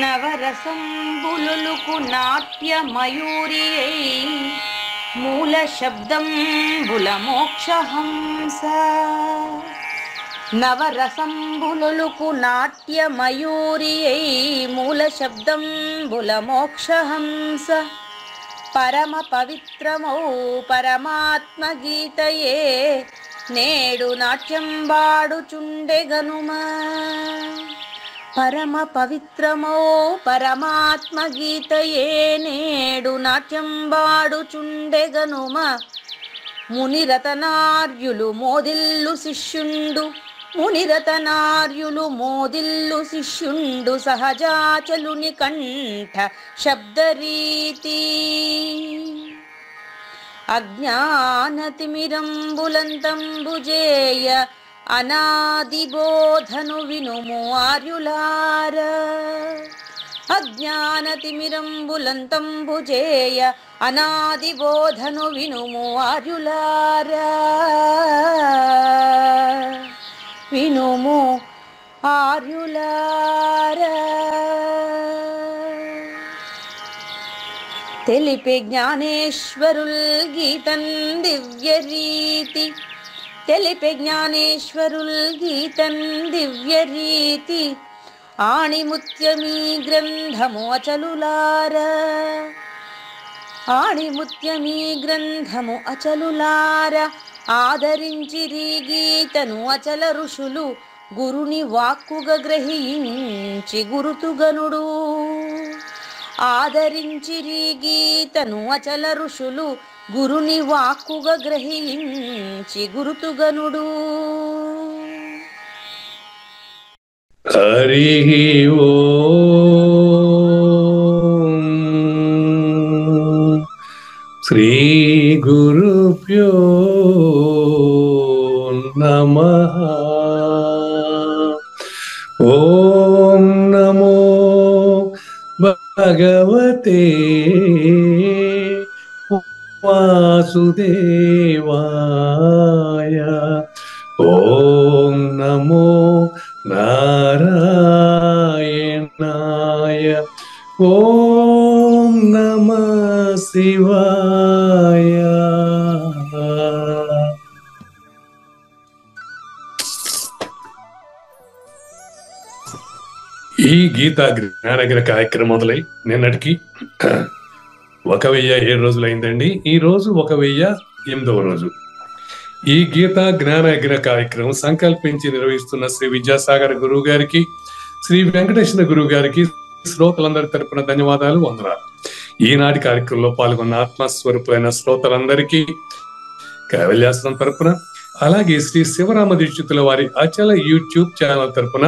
నవరసంబులుకు నాట్య మయూరియై మూల శబ్దంబుల మోక్షహంస. నవరసంబులుకు నాట్య మయూరియై మూల శబ్దంబుల మోక్షహంస. పరమ పవిత్రమౌ పరమాత్మ గీతయే నేడు నాట్యం వాడుచుండెగనుమా. పరమ పవిత్రమౌ పరమాత్మ గీతయే నేడు నాట్యం వాడుచుండెగనుమ. మునిరతనార్యులు మోదిల్లు శిష్యుండు, మునిరతనార్యులు మోదిల్లు శిష్యుండు సహజాచలుని కంఠ శబ్దరీతి. అజ్ఞానతిమిరంబులంతంబుజేయ అనాదిబోధను వినుము ఆర్యులార. అజ్ఞానతిమిరంబులంతంబుజేయ అనాదిబోధను వినుము ఆర్యులార. వినుము ఆర్యులార. తెలిపే జ్ఞానేశ్వరుల్ గీతం దివ్యరీతి. తెలిపే జ్ఞానేశ్వరుల్ గీతం దివ్యరీతి. ఆణిముత్యమీ గ్రంథము అచలులార. ఆణిముత్యమీ గ్రంథము అచలులార. ఆదరించిరి గీతను అచల ఋషులు గురుని వాక్కుగా గ్రహించి గురుతుగనుడు. ఆదరించిరి గీతను అచల ఋషులు గురుని వాక్కుగా గ్రహించి గురుతుగనుడు. హరి ఓం శ్రీ గురుభ్యో నమః. ఓం నమో భగవతే వాసుదేవాయ. ఓం నమో నారాయణాయ. ఓం నమః శివాయ. ఈ గీతా జ్ఞానగిరి కార్యక్రమం మొదలై నిన్నటికి 1007 రోజులైందండి. ఈ రోజు 1008వ రోజు. ఈ గీతా జ్ఞానగిరి కార్యక్రమం సంకల్పించి నిర్వహిస్తున్న శ్రీ విద్యాసాగర్ గురువు గారికి, శ్రీ వెంకటేశ్వర గురువు గారికి శ్రోతలందరి తరపున ధన్యవాదాలు, వందనాలు. ఈనాటి కార్యక్రమంలో పాల్గొన్న ఆత్మస్వరూపులైన శ్రోతలందరికీ కైవల్యాశ్రమం తరపున, అలాగే శ్రీ శివరామ దీక్షితుల వారి అచల యూట్యూబ్ ఛానల్ తరపున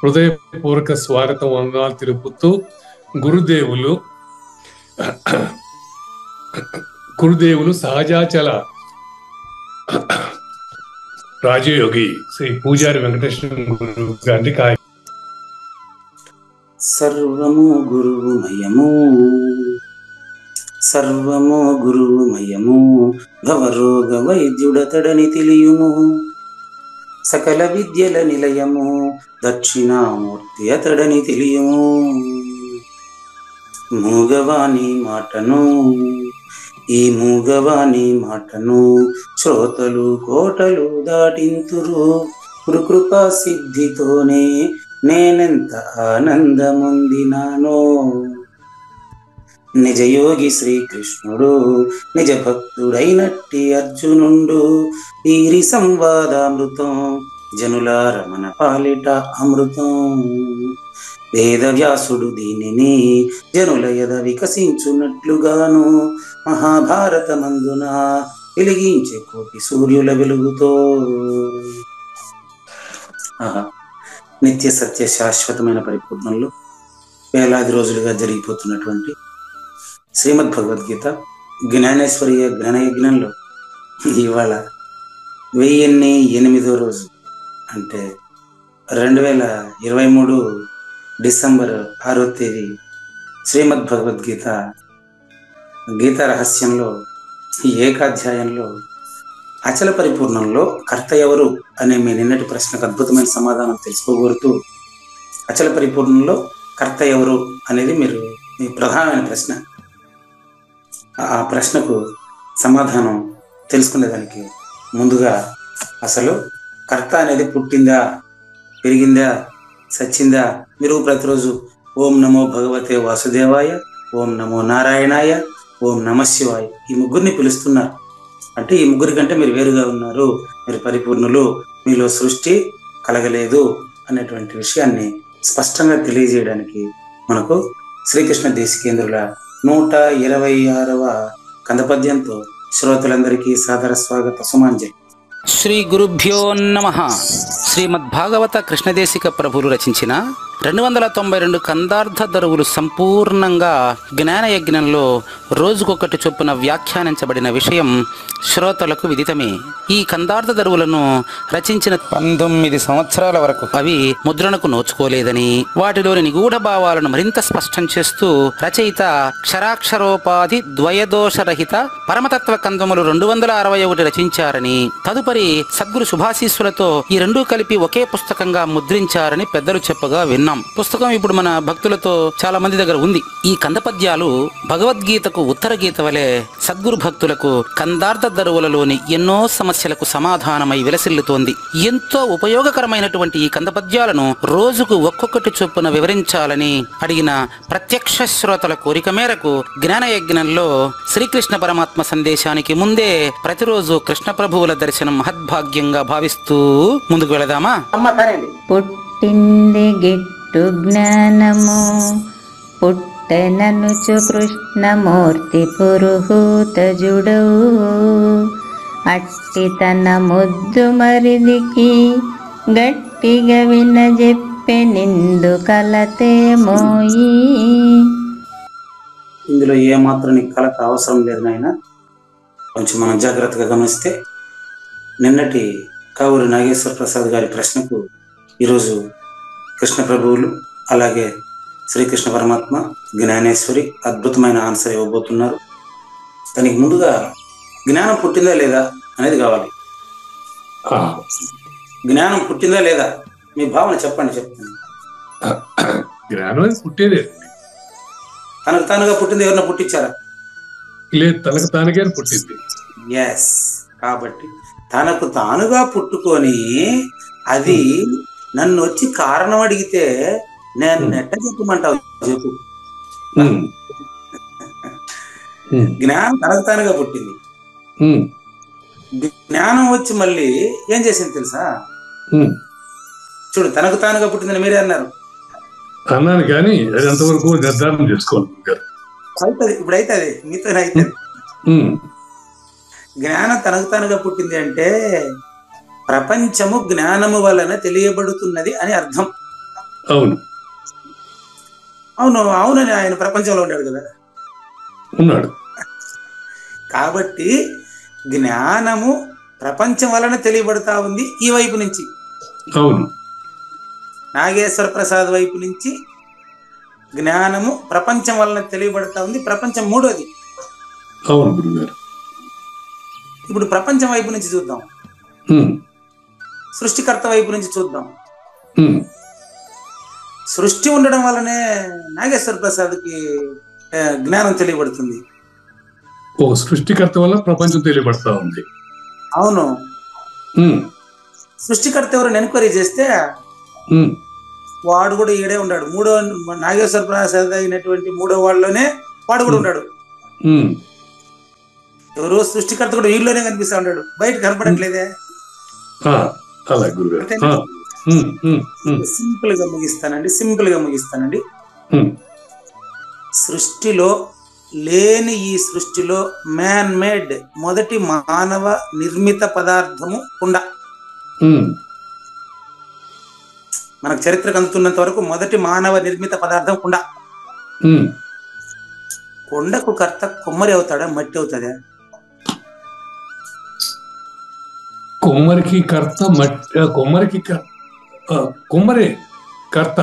హృదయపూర్వక స్వాగతం, వందనాలు తెలుపుతూ గురుదేవులు సహజాచల రాజయోగి శ్రీ పూజారి వెంకటేశ్వర గురువు గారి సర్వము గురువుమయము, సర్వము గురువుమయము. భవరోగ వైద్యుడతడని తెలియుము. సకల విద్యల నిలయము దక్షిణామూర్తి అతడని తెలియుము. మూగవాణి మాటను, ఈ మూగవాణి మాటను శ్రోతలు కోటలు దాటింతురు. కృపా సిద్ధితోనే నేనెంత ఆనందముందినానో. నిజయోగి శ్రీకృష్ణుడు నిజ భక్తుడైనట్టి అర్జునుండు. వీరి సంవాదామృతం జనులార మన పాలిట అమృతం. వేదవ్యాసుడు దీనిని జనుల యద వికసించున్నట్లుగాను మహాభారతమందున వెలిగించే కోటి సూర్యుల వెలుగుతో. నిత్య సత్య శాశ్వతమైన పరిపూర్ణంలో వేలాది రోజులుగా జరిగిపోతున్నటువంటి శ్రీమద్ భగవద్గీత జ్ఞానేశ్వరీయ జ్ఞానయజ్ఞంలో ఇవాళ 1008వ రోజు, అంటే 2023 డిసెంబర్ 6వ తేదీ శ్రీమద్ భగవద్గీత గీతా రహస్యంలో ఏకాధ్యాయంలో అచల పరిపూర్ణంలో కర్త ఎవరు అనే మీ నిన్నటి ప్రశ్నకు అద్భుతమైన సమాధానం తెలుసుకోగోరుతూ, అచల పరిపూర్ణంలో కర్త ఎవరు అనేది మీ ప్రధానమైన ప్రశ్న. ఆ ప్రశ్నకు సమాధానం తెలుసుకునేదానికి ముందుగా అసలు కర్త అనేది పుట్టిందా, పెరిగిందా, సచ్చిందా? మీరు ప్రతిరోజు ఓం నమో భగవతే వాసుదేవాయ, ఓం నమో నారాయణాయ, ఓం నమ శివాయ ఈ ముగ్గురిని పిలుస్తున్నారు. అంటే ఈ ముగ్గురి కంటే మీరు వేరుగా ఉన్నారు, మీరు పరిపూర్ణులు, మీలో సృష్టి కలగలేదు అనేటువంటి విషయాన్ని స్పష్టంగా తెలియజేయడానికి మనకు శ్రీకృష్ణ దేశికేంద్రుల 126వ కందపద్యంతో శ్రోతలందరికీ సాదర స్వాగత సుమాంజలి. శ్రీ గురుభ్యో నమః. శ్రీమద్భాగవత కృష్ణదేశిక ప్రభులు రచించిన 292 కందార్థ దరువులు సంపూర్ణంగా జ్ఞానయజ్ఞంలో రోజుకొకటి చొప్పున వ్యాఖ్యానించబడిన విషయం శ్రోతలకు విదితమే. ఈ కందార్థ దరువులను రచించిన 19 సంవత్సరాల వరకు అవి ముద్రణకు నోచుకోలేదని, వాటిలోని నిగూఢ భావాలను మరింత స్పష్టం చేస్తూ రచయిత క్షరాక్షరోపాధి ద్వయదోషరహిత పరమతత్వ కందములు 261 రచించారని, తదుపరి సద్గురు శుభాశీస్సులతో ఈ రెండూ కలిపి ఒకే పుస్తకంగా ముద్రించారని పెద్దలు చెప్పగా విన్నాం. పుస్తకం ఇప్పుడు మన భక్తులతో చాలా మంది దగ్గర ఉంది. ఈ కందపద్యాలు భగవద్గీతకు ఉత్తర గీత వలె సద్గురు భక్తులకు కందార్థ దరువులలోని ఎన్నో సమస్యలకు సమాధానమై విలసిల్లుతోంది. ఎంతో ఉపయోగకరమైనటువంటి ఈ కందపద్యాలను రోజుకు ఒక్కొక్కటి చొప్పున వివరించాలని అడిగిన ప్రత్యక్ష శ్రోతల కోరిక మేరకు జ్ఞానయజ్ఞంలో శ్రీకృష్ణ పరమాత్మ సందేశానికి ముందే ప్రతిరోజు కృష్ణ ప్రభువుల దర్శనం మహద్భాగ్యంగా భావిస్తూ ముందుకు వెళదామా? పుట్టింది గిట్టు జ్ఞానము, పుట్టెననుచు కృష్ణమూర్తి పురుహూతజుడవు, అట్టి తన ముద్దు మరిదికి గట్టిగా వినజెప్పె నిందు కలతే మోయి. ఇందులో ఏమాత్రం నీకు కలత అవసరం లేదు నాయన. కొంచెం మనం జాగ్రత్తగా గమనిస్తే నిన్నటి కావూరి నాగేశ్వర ప్రసాద్ గారి ప్రశ్నకు ఈరోజు కృష్ణ ప్రభువులు అలాగే శ్రీకృష్ణ పరమాత్మ జ్ఞానేశ్వరి అద్భుతమైన ఆన్సర్ ఇవ్వబోతున్నారు. దానికి ముందుగా జ్ఞానం పుట్టిందా లేదా అనేది కావాలి. జ్ఞానం పుట్టిందా లేదా మీ భావన చెప్పండి. జ్ఞానం పుట్టేదే, తనకు తానుగా పుట్టింది ఎవరన్నా పుట్టించారా? లేదు, తనకు తానుగా పుట్టింది. ఎస్. కాబట్టి తనకు తానుగా పుట్టుకొని అది నన్ను వచ్చి కారణం అడిగితే నేను నెట్ట చెప్పమంటావు చెప్పు. జ్ఞానం తనకు తానుగా పుట్టింది. జ్ఞానం వచ్చి మళ్ళీ ఏం చేసింది తెలుసా? చూడు, తనకు తానుగా పుట్టిందని మీరే అన్నారు. అన్నాను కానీ అది అంతవరకు నిర్ధారణ చేసుకోవాలి. అవుతుంది, ఇప్పుడు అవుతుంది, మీతోనే అవుతుంది. జ్ఞానం తనకు తానుగా పుట్టింది అంటే ప్రపంచము జ్ఞానము వలన తెలియబడుతున్నది అని అర్థం. అవును అవును అవునని ఆయన ప్రపంచంలో ఉన్నాడు కదా, ఉన్నాడు. కాబట్టి జ్ఞానము ప్రపంచం వలన తెలియబడతా ఉంది ఈ వైపు నుంచి. అవును, నాగేశ్వర ప్రసాద్ వైపు నుంచి జ్ఞానము ప్రపంచం వలన తెలియబడతా ఉంది. ప్రపంచం మూడోది. అవును గురుగారు. ఇప్పుడు ప్రపంచం వైపు నుంచి చూద్దాం, సృష్టికర్త వైపు నుంచి చూద్దాం. సృష్టి ఉండడం వల్లనే నాగేశ్వర ప్రసాద్కి జ్ఞానం తెలియబడుతుంది. ఓ సృష్టికర్త వల్ల ప్రపంచం తెలియబడతా ఉంది. అవును. సృష్టికర్త ఎవరు ఎంక్వైరీ చేస్తే వాడు కూడా ఈడే ఉన్నాడు. నాగేశ్వర ప్రసాద్ అయినటువంటి మూడో వాళ్ళలోనే వాడు కూడా ఉన్నాడు. ఎవరో సృష్టికర్త కూడా వీళ్ళలోనే కనిపిస్తా ఉన్నాడు, బయట కనపడట్లేదే. సింపుల్ గా ముగిస్తానండి. సృష్టిలో లేని ఈ సృష్టిలో మ్యాన్ మేడ్ మొదటి మానవ నిర్మిత పదార్థము కుండ. మనకు చరిత్రకు అందుతున్నంత వరకు మొదటి మానవ నిర్మిత పదార్థం కుండ. కొండకు కర్త కొమ్మరి అవుతాడా, మట్టి అవుతాడా? కొమ్మరికి కర్త మట్టి, కొమ్మరే కర్త.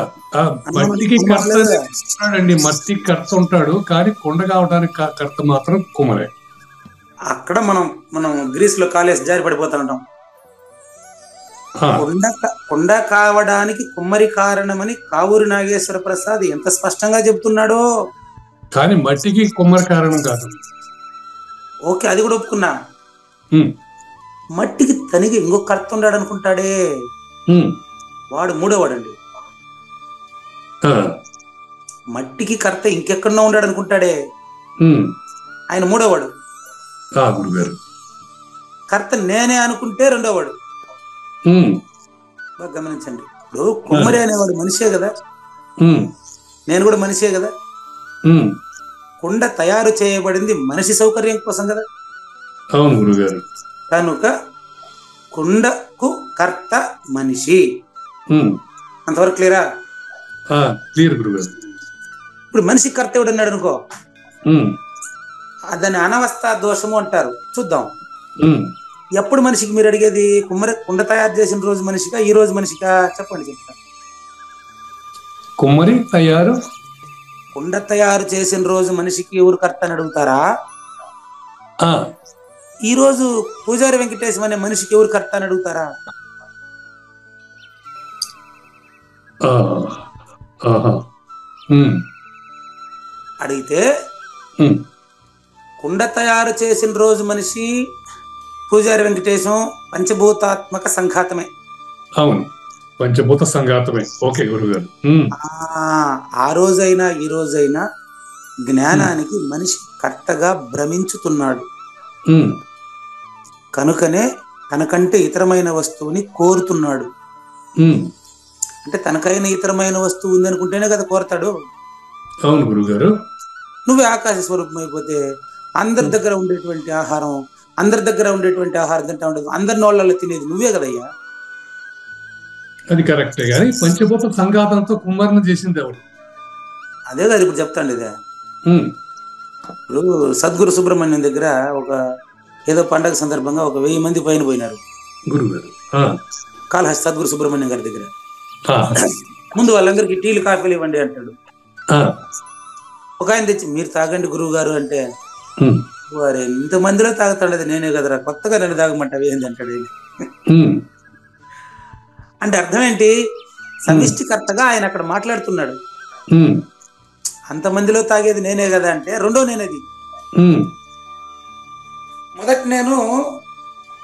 మట్టికి కర్త ఉంటాడండి, మట్టి కర్త ఉంటాడు, కానీ కొండ కావడానికి కర్త మాత్రం కొమ్మరే. అక్కడ మనం గ్రీస్ లో కాలేసి జారి పడిపోతా ఉంటాం. కొండ కావడానికి కుమ్మరి కారణమని కావూరి నాగేశ్వర ప్రసాద్ ఎంత స్పష్టంగా చెప్తున్నాడో. కానీ మట్టికి కుమ్మరి కారణం కాదు. ఓకే, అది కూడా ఒప్పుకున్నా. ఉమ్, మట్టికి తనిగి ఇంకొక కర్త ఉన్నాడు అనుకుంటాడే, ఉమ్, వాడు మూడోవాడండి. ఆ, మట్టికి కర్త ఇంకెక్కడో ఉన్నాడు అనుకుంటాడే, ఉమ్, ఆయన మూడోవాడు. గురుగారు. కర్త నేనే అనుకుంటే రెండోవాడు. ఉమ్, బాగా గమనించండి. ఇప్పుడు కుమ్మరి అనేవాడు మనిషే కదా, ఉమ్, నేను కూడా మనిషే కదా. ఉమ్, కుండ తయారు చేయబడింది మనిషి సౌకర్యం కోసం కదా. అవును గురుగారు. కనుక కుండకు కర్త మనిషి. ఉమ్, అంతవరకు క్లియరా? క్లియర్ గురుగారు. ఇప్పుడు మనిషి కర్త ఎవడన్నాడు అనుకో, ఉమ్, దాన్ని అనవస్థ దోషము అంటారు. చూద్దాం. ఉమ్, ఎప్పుడు మనిషికి మీరు అడిగేది? కుండ తయారు చేసిన రోజు మనిషిగా, ఈ రోజు మనిషిగా? చెప్పండి, చెప్తా. కుమ్మరి తయారు కుండ తయారు చేసిన రోజు మనిషికి ఎవరు కర్త అని అడుగుతారా? ఆ, ఈ రోజు పూజారి వెంకటేశం అనే మనిషికి ఎవరు కర్త అని అడుగుతారా? ఆహా. ఉమ్, అడిగితే ఉమ్, కుండ తయారు చేసిన రోజు మనిషి పూజారి వెంకటేశం పంచభూతాత్మక సంఘాతమే. అవును, పంచభూత సంఘాతమే. ఓకే గురుగారు. ఉమ్, ఆ రోజైనా ఈ రోజైనా జ్ఞానానికి మనిషి కర్తగా భ్రమించుతున్నాడు. ఉమ్, కనుకనే తనకంటే ఇతరమైన వస్తువుని కోరుతున్నాడు. ఉమ్, అంటే తనకైనా ఇతరమైన వస్తువు ఉందనుకుంటేనే కదా కోరతాడు. అవును గురుగారు. నువ్వే ఆకాశ స్వరూపం అయిపోతే అందరి దగ్గర ఉండేటువంటి ఆహారం తింటా ఉండదు. అందరి నోళ్ళలో తినేది నువ్వే కదయ్యా. అది కరెక్టే, కానీ పంచభూత సంఘాతంతో కుమ్మరిని చేసింది ఎవరు? అదే కదా ఇప్పుడు చెప్తాండి. ఇదే ఉమ్, ఇప్పుడు సద్గురు సుబ్రహ్మణ్యం దగ్గర ఏదో పండగ సందర్భంగా 1000 మంది పైన పోయినారు గురుగారు. కాళహస్తి సద్గురు సుబ్రహ్మణ్యం గారి దగ్గర. ఆ, ముందు వాళ్ళందరికీ టీలు కాఫీలు ఇవ్వండి అంటాడు. ఆ, ఒక ఆయన తెచ్చి మీరు తాగండి గురువు గారు అంటే, ఉమ్, వారు ఇంతమందిలో తాగుతాడది నేనే కదరా, కొత్తగా నన్ను తాగమంటావు ఏంది అంటాడు. ఉమ్, అంటే అర్థం ఏంటి? సమిష్టికర్తగా ఆయన అక్కడ మాట్లాడుతున్నాడు. ఉమ్, అంతమందిలో తాగేది నేనే కదా అంటే రెండో నేనేది. ఉమ్, మొదటి నేను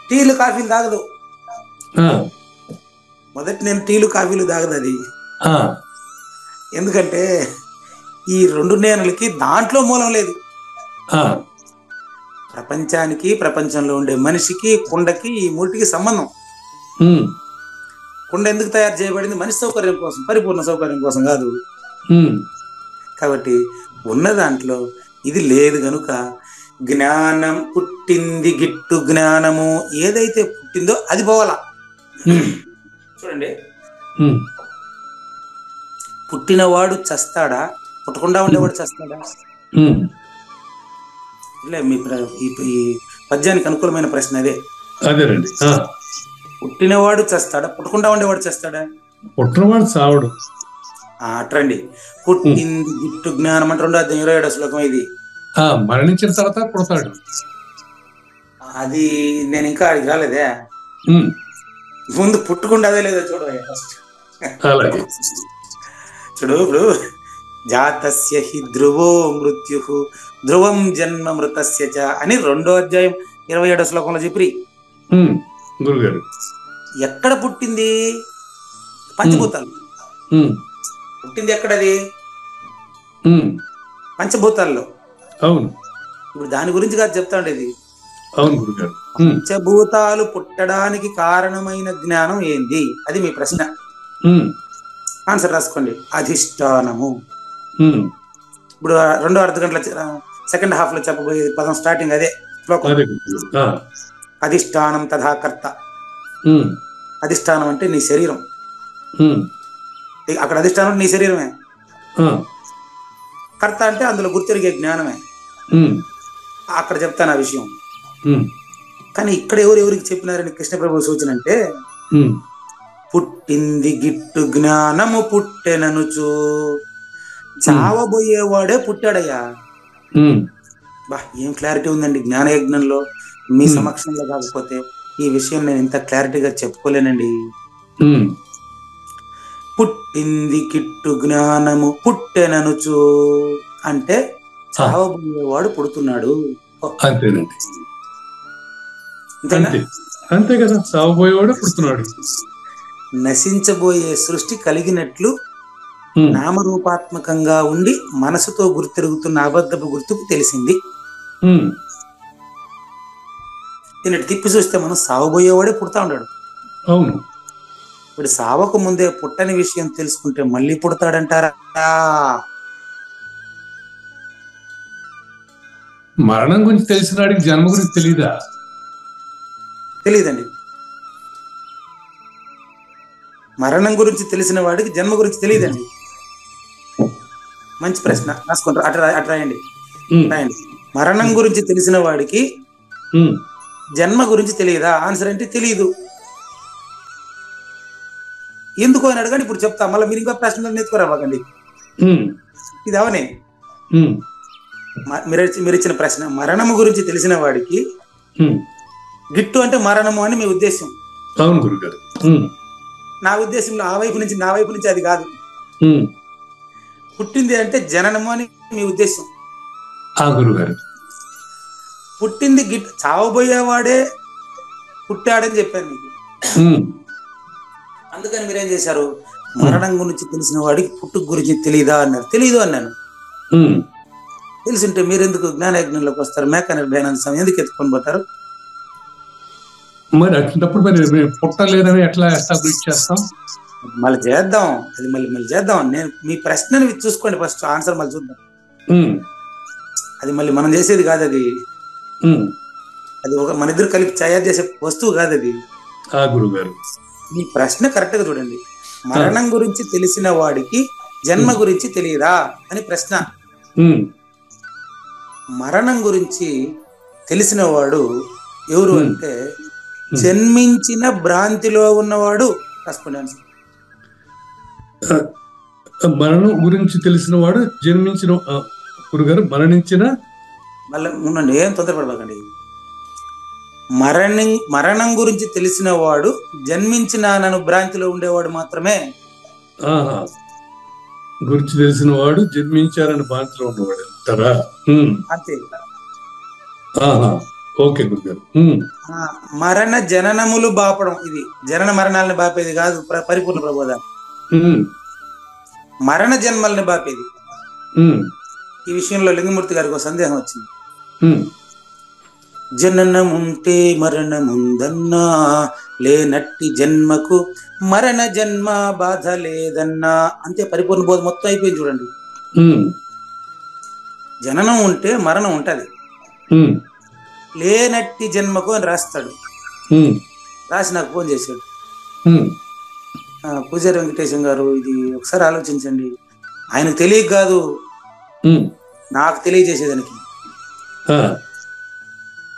టీలు కాఫీలు తాగదు. ఆ, అది ఆ, ఎందుకంటే ఈ రెండు నేనులకి దాంట్లో మూలం లేదు. ఆ, ప్రపంచానికి, ప్రపంచంలో ఉండే మనిషికి, కుండకి, ఈ మూటికి సంబంధం. ఉమ్, కుండ ఎందుకు తయారు చేయబడింది? మనిషి సౌకర్యం కోసం, పరిపూర్ణ సౌకర్యం కోసం కాదు. ఉమ్, కాబట్టి ఉన్న దాంట్లో ఇది లేదు గనుక జ్ఞానం పుట్టింది గిట్టు జ్ఞానము ఏదైతే పుట్టిందో అది పోవాలా. చూడండి, ఉమ్, పుట్టినవాడు చస్తాడా? పుట్టకుండా ఉండేవాడు చస్తాడా? ఉమ్, లే, ఈ పద్యానికి అనుకూలమైన ప్రశ్న అదే. అదేనండి. పుట్టినవాడు చస్తాడా? పుట్టకుండా ఉండేవాడు చస్తాడా? పుట్టినవాడు చావడు. అట్రండి. పుట్టింది గిట్టు జ్ఞానం అంటే 2వ అధ్యాయం 27వ శ్లోకం ఇది. మరణించిన తర్వాత పుడతాడు. అది నేను ఇంకా అది రాలేదే. ఉమ్, ముందు పుట్టుకుండా అదే లేదో చూడు ఫస్ట్. అలాగే. చూడు, ఇప్పుడు జాతస్య హి ధ్రువో మృత్యు ధ్రువం జన్మ మృతస్య చ అని 2వ అధ్యాయం 27వ శ్లోకంలో చెప్పి. గురుగారు, ఎక్కడ పుట్టింది? పంచభూతాలు. పుట్టింది ఎక్కడది? పంచభూతాల్లో. అవును. ఇప్పుడు దాని గురించి కాదు చెప్తా ఉండేది. అవును గురుగారు. పంచభూతాలు పుట్టడానికి కారణమైన జ్ఞానం ఏంది? అది మీ ప్రశ్న. ఆన్సర్ రాసుకోండి. అధిష్టానము. ఇప్పుడు 2వ అర్ధ గంటల సెకండ్ హాఫ్ లో చెప్పబోయేది పదం స్టార్టింగ్ అదే శ్లోకం. అధిష్టానం తథా కర్త. అధిష్టానం అంటే నీ శరీరం. అక్కడ అధిష్టానం నీ శరీరమే. కర్త అంటే అందులో గుర్తిరిగే జ్ఞానమే. అక్కడ చెప్తాను ఆ విషయం. కానీ ఇక్కడ ఎవరికి చెప్పినారని కృష్ణప్రభు సూచన అంటే, పుట్టింది గిట్టు జ్ఞానము పుట్టెననుచు చావబోయేవాడే పుట్టాడయ్యా. బా, ఏం క్లారిటీ ఉందండి జ్ఞానయజ్ఞంలో. మీ సమక్షంలో కాకపోతే ఈ విషయం నేను ఇంత క్లారిటీగా చెప్పుకోలేనండి. ఉమ్, పుట్టింది కిట్టు జ్ఞానము పుట్టెననుచు అంటే చావబోయేవాడు పుడుతున్నాడు. అంతేనండి. అంతేనా? అంతే అంతే కదా, సాగుపోయేవాడు పుడుతున్నాడు. నశించబోయే సృష్టి కలిగినట్లు ఉమ్, నామరూపాత్మకంగా ఉండి మనసుతో గుర్తిరుగుతున్న అబద్ధపు గుర్తుకు తెలిసింది. ఉమ్, దీన్ని తిప్పి చూస్తే మనం సావబోయేవాడే పుడతా ఉన్నాడు. అవును. ఇప్పుడు సావకు ముందే పుట్టని విషయం తెలుసుకుంటే మళ్ళీ పుడతాడంటారా? మరణం గురించి తెలిసిన వాడికి జన్మ గురించి తెలియదా? తెలియదండి. మరణం గురించి తెలిసిన వాడికి జన్మ గురించి తెలియదండి. మంచి ప్రశ్న, రాసుకుంటారు. అటు రాయండి. ఉమ్, రాయండి. మరణం గురించి తెలిసిన వాడికి ఉమ్, జన్మ గురించి తెలియదా? ఆన్సర్ అంటే తెలియదు. ఎందుకు అని అడగండి, ఇప్పుడు చెప్తా. మళ్ళీ మీరు ఇంకో ప్రశ్న నేర్చుకోరాకండి. ఉమ్, ఇది అవనే ఉమ్, మీరు ఇచ్చిన ప్రశ్న. మరణము గురించి తెలిసిన వాడికి ఉమ్, గిట్టు అంటే మరణము అని మీ ఉద్దేశం. అవును గురుగారు. ఉమ్, నా ఉద్దేశంలో ఆ వైపు నుంచి, నా వైపు నుంచి అది కాదు. ఉమ్, పుట్టింది అంటే జననము అని మీ ఉద్దేశం. ఆ గురుగారు. పుట్టింది గిట్టు, చావబోయేవాడే పుట్టాడని చెప్పాను మీకు. ఉమ్, అందుకని మీరేం చేశారు? మరణం గురించి తెలిసిన వాడికి పుట్టుక గురించి తెలియదా అన్నారు. తెలీదు అన్నాను. ఉమ్, తెలిసింటే మీరెందుకు జ్ఞానయజ్ఞంలోకి వస్తారు? మేకనర్ దయానంద స్వామి ఎందుకు ఎత్తుకొని పోతారు? మరి అట్లాంటప్పుడు మరి పుట్టలేదని ఎట్లా ఎస్టాబ్లిష్ చేస్తాం? మళ్ళీ చేద్దాం, అది మళ్ళీ చేద్దాం. నేను మీ ప్రశ్నని చూసుకోండి ఫస్ట్, ఆన్సర్ మళ్ళీ చూద్దాం. ఉమ్, అది మళ్ళీ మనం చేసేది కాదు. అది ఉమ్, అది ఒక మన ఇద్దరు కలిపి తయారు చేసే వస్తువు కాదు అది. ఆ గురుగారు. మీ ప్రశ్న కరెక్ట్ గా చూడండి. మరణం గురించి తెలిసిన వాడికి జన్మ గురించి తెలియదా అని ప్రశ్న. ఉమ్, మరణం గురించి తెలిసిన వాడు ఎవరు అంటే జన్మించిన భ్రాంతిలో ఉన్నవాడు. రాసుకోండి. మరణం గురించి తెలిసిన వాడు జన్మించిన గురుగారు మరణించిన. మళ్ళీ ఉండండి, ఏం తొందరపడకండి. మరణం గురించి తెలిసిన వాడు జన్మించిన నన్ను భ్రాంతిలో ఉండేవాడు మాత్రమే. గురించి తెలిసిన వాడు జన్మించారని భ్రాంతిలో ఉన్నవాడు అంటారా? అంతే. ఓకే గురుగారు. మరణ జననములు బాపడం, ఇది జనన మరణాలను బాపేది కాదు పరిపూర్ణ ప్రబోధం. మరణ జన్మల్ని బాపేది. ఈ విషయంలో లింగమూర్తి గారికి ఒక సందేహం వచ్చింది. జననం ఉంటే మరణముందన్నా, లేనట్టి జన్మకు మరణ జన్మ బాధ లేదన్నా. అంతే, పరిపూర్ణ బోధ మొత్తం అయిపోయింది చూడండి. జననం ఉంటే మరణం ఉంటది, లేనట్టి జన్మకు అని రాస్తాడు. రాసి నాకు ఫోన్ చేశాడు. పూజారి వెంకటేశం గారు, ఇది ఒకసారి ఆలోచించండి. ఆయనకు తెలియక కాదు, నాకు తెలియజేసేదానికి.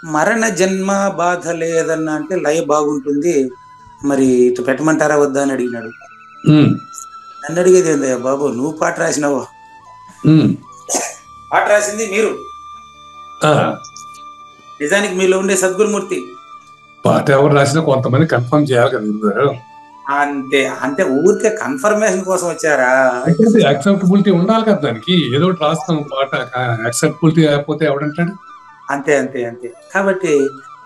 మరణ జన్మ బాధ లేదన్నా అంటే లయ బాగుంటుంది, మరి ఇటు పెట్టమంటారా వద్దా అని అడిగినాడు. నన్ను అడిగేది ఏందయ్యా బాబు, నువ్వు పాట రాసినావో? పాట రాసింది మీరు, నిజానికి మీలో ఉండే సద్గురుమూర్తి. పాట ఎవరు రాసినా కొంతమంది కన్ఫర్మ్ చేయాలి కదా. అంతే, అంటే ఊరికే కన్ఫర్మేషన్ కోసం వచ్చారా? యాక్సెప్టబిలిటీ ఉండాలి కదా దానికి. ఏదో రాస్తాం పాట, యాక్సెప్టబిలిటీ లేకపోతే ఎవడంటాడు? అంతే అంతే అంతే. కాబట్టి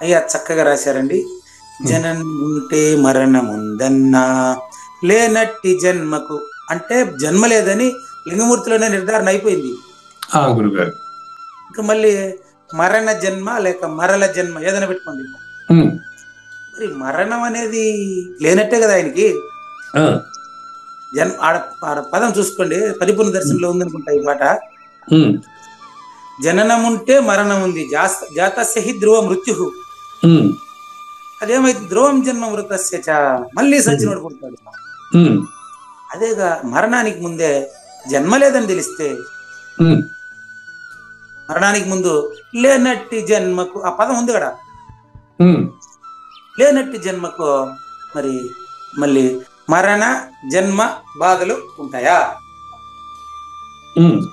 అయ్యా చక్కగా రాశారండి. జననం ఉంటే మరణం ఉందన్నా, లేనట్టి జన్మకు అంటే జన్మ లేదని లింగమూర్తిలోనే నిర్ధారణ అయిపోయింది గురుగారు. ఇంకా మళ్ళీ మరణ జన్మ లేక మరల జన్మ ఏదైనా పెట్టుకోండి. మరి మరణం అనేది లేనట్టే కదా ఆయనకి. ఆడ పదం చూసుకోండి, పరిపూర్ణ దర్శనంలో ఉందనుకుంటా ఈ పాట. జననం ఉంటే మరణం ఉంది, జాతస్య హి ధ్రువ మృత్యు. అదేమైతే ధ్రువం జన్మ మృతస్య చ, మళ్ళీ సచ్చినోడు పుడతాడు. అదేగా మరణానికి ముందే జన్మ లేదని తెలిస్తే, మరణానికి ముందు లేనట్టి జన్మకు ఆ పదం ఉంది కదా, లేనట్టి జన్మకు మరి మళ్ళీ మరణ జన్మ బాధలు ఉంటాయా?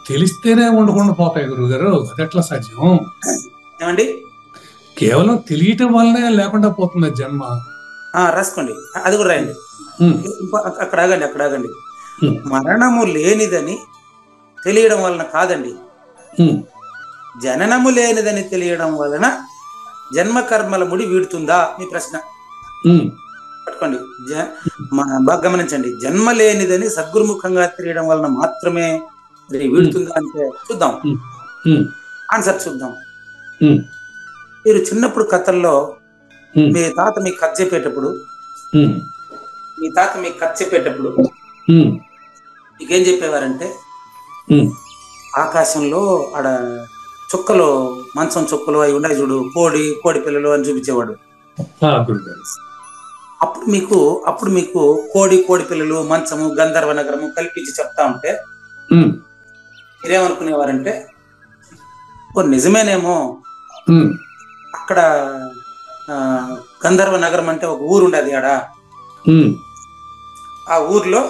తెలిస్తేనే ఉండకుండా పోతాయి గురుగారు, అది ఎట్లా సాధ్యం? ఏమండి? కేవలం తెలియటం వల్లనే లేకుండా పోతుంది జన్మ. రాసుకోండి, అది కూడా రాయండి. ఉమ్, అక్కడ ఆగండి. ఉమ్, మరణము లేనిదని తెలియడం వలన కాదండి, ఉమ్, జననము లేనిదని తెలియడం వలన జన్మ కర్మల ముడి వీడుతుందా మీ ప్రశ్న. ఉమ్, పట్టుకోండి, బాగా గమనించండి. జన్మ లేనిదని సద్గురుముఖంగా తెలియడం వలన మాత్రమే ఇది వీడుతుందా అంటే చూద్దాం, ఉమ్, ఉమ్, ఆన్సర్ చూద్దాం. ఉమ్, మీరు చిన్నప్పుడు కథల్లో ఉమ్, మీ తాత మీకు కథ చెప్పేటప్పుడు ఉమ్, ఉమ్, మీకేం చెప్పేవారంటే, ఉమ్, ఆకాశంలో ఆడ చుక్కలు, మంచం చుక్కలు అవి ఉన్నాయి చూడు, కోడి పిల్లలు అని చూపించేవాడు. గురుగారు. అప్పుడు మీకు కోడి పిల్లలు, మంచము, గంధర్వ నగరము కల్పించి చెప్తా ఉంటే ఉమ్, మీరేమనుకునేవారంటే, నిజమేనేమో, ఉమ్, అక్కడ గంధర్వ నగరం అంటే ఒక ఊరు ఉండేది ఆడ, ఉమ్, ఆ ఊర్లో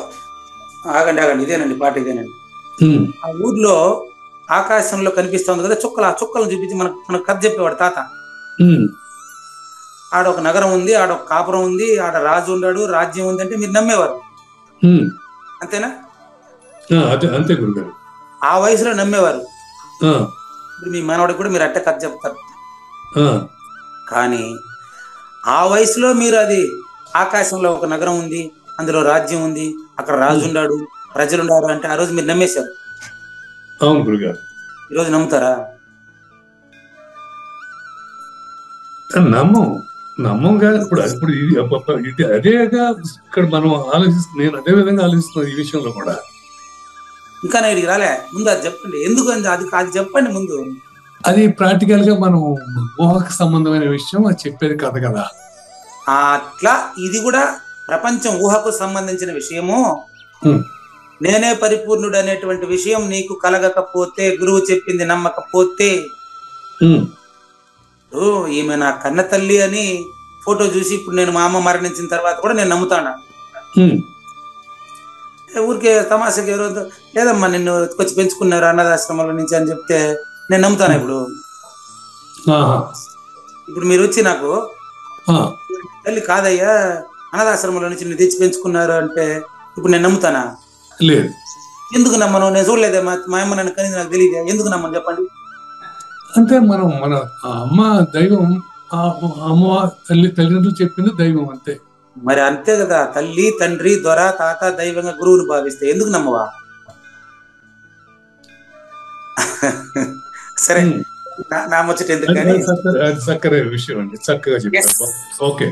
ఆగండి ఇదేనండి పాట, ఇదేనండి. ఉమ్, ఆ ఊర్లో ఆకాశంలో కనిపిస్తుంది కదా చుక్కలు, ఆ చుక్కలను చూపించి మనకు కథ చెప్పేవాడు తాత. ఉమ్, ఆడ ఒక నగరం ఉంది, ఆడ ఒక కాపురం ఉంది, ఆడ రాజు ఉన్నాడు, రాజ్యం ఉంది అంటే మీరు నమ్మేవారు. ఉమ్, అంతేనా? అదే అంతే గురుగారు. ఆ వయసులో నమ్మేవారు. ఆ, ఇప్పుడు మీ మనవాడికి కూడా మీరు అట్టే కథ చెప్తారు. ఆ, కానీ ఆ వయసులో మీరు అది ఆకాశంలో ఒక నగరం ఉంది, అందులో రాజ్యం ఉంది, అక్కడ రాజు ఉన్నాడు, ప్రజలున్నారు అంటే ఆ రోజు మీరు నమ్మేశారు. అవును గురుగారు. ఈరోజు నమ్ముతారా? నమ్మంగా ఇప్పుడు ఇది అదేగా ఇక్కడ మనం నేను అదే విధంగా ఆలోచిస్తున్నాను ఈ విషయంలో కూడా. ఇంకా నేను ఇక్కడికి రాలే, ముందు అది చెప్పండి, ఎందుకు అది చెప్పండి ముందు. అది ప్రాక్టికల్ గా మనం ఊహకు సంబంధమైన విషయం అది చెప్పేది కథ కదా. అట్లా ఇది కూడా ప్రపంచం ఊహకు సంబంధించిన విషయము. ఉమ్, నేనే పరిపూర్ణుడు అనేటువంటి విషయం నీకు కలగకపోతే, గురువు చెప్పింది నమ్మకపోతే, ఉమ్, ఈమె నా కన్న తల్లి అని ఫోటో చూసి ఇప్పుడు నేను మా అమ్మ మరణించిన తర్వాత కూడా నేను నమ్ముతాను. ఉమ్, ఊరికే తమాషకి ఎవరో లేదమ్మా నిన్ను వచ్చి పెంచుకున్నారు అన్నదాశ్రమంలో నుంచి అని చెప్తే నేను నమ్ముతాను. ఇప్పుడు మీరు వచ్చి నాకు తల్లి కాదయ్యా అన్నదాశ్రమంలో నుంచి నేను తెచ్చి పెంచుకున్నారు అంటే ఇప్పుడు నేను నమ్ముతానా? లేదు. ఎందుకు నమ్మను? నేను చూడలేదే, మా అమ్మ నన్ను కనీసం నాకు తెలియదు, ఎందుకు నమ్మను చెప్పండి? అంటే మన అమ్మ దైవం, అమ్మ తల్లిదండ్రులు చెప్పింది దైవం అంతే. మరి అంతే కదా, తల్లి తండ్రి దొర తాత దైవంగా గురువుని భావిస్తే ఎందుకు నమ్మవా? సరే, నా ముచ్చట ఎందుకు కానీ చక్కరే విషయం అండి, చక్కగా చెప్పారు. ఓకే.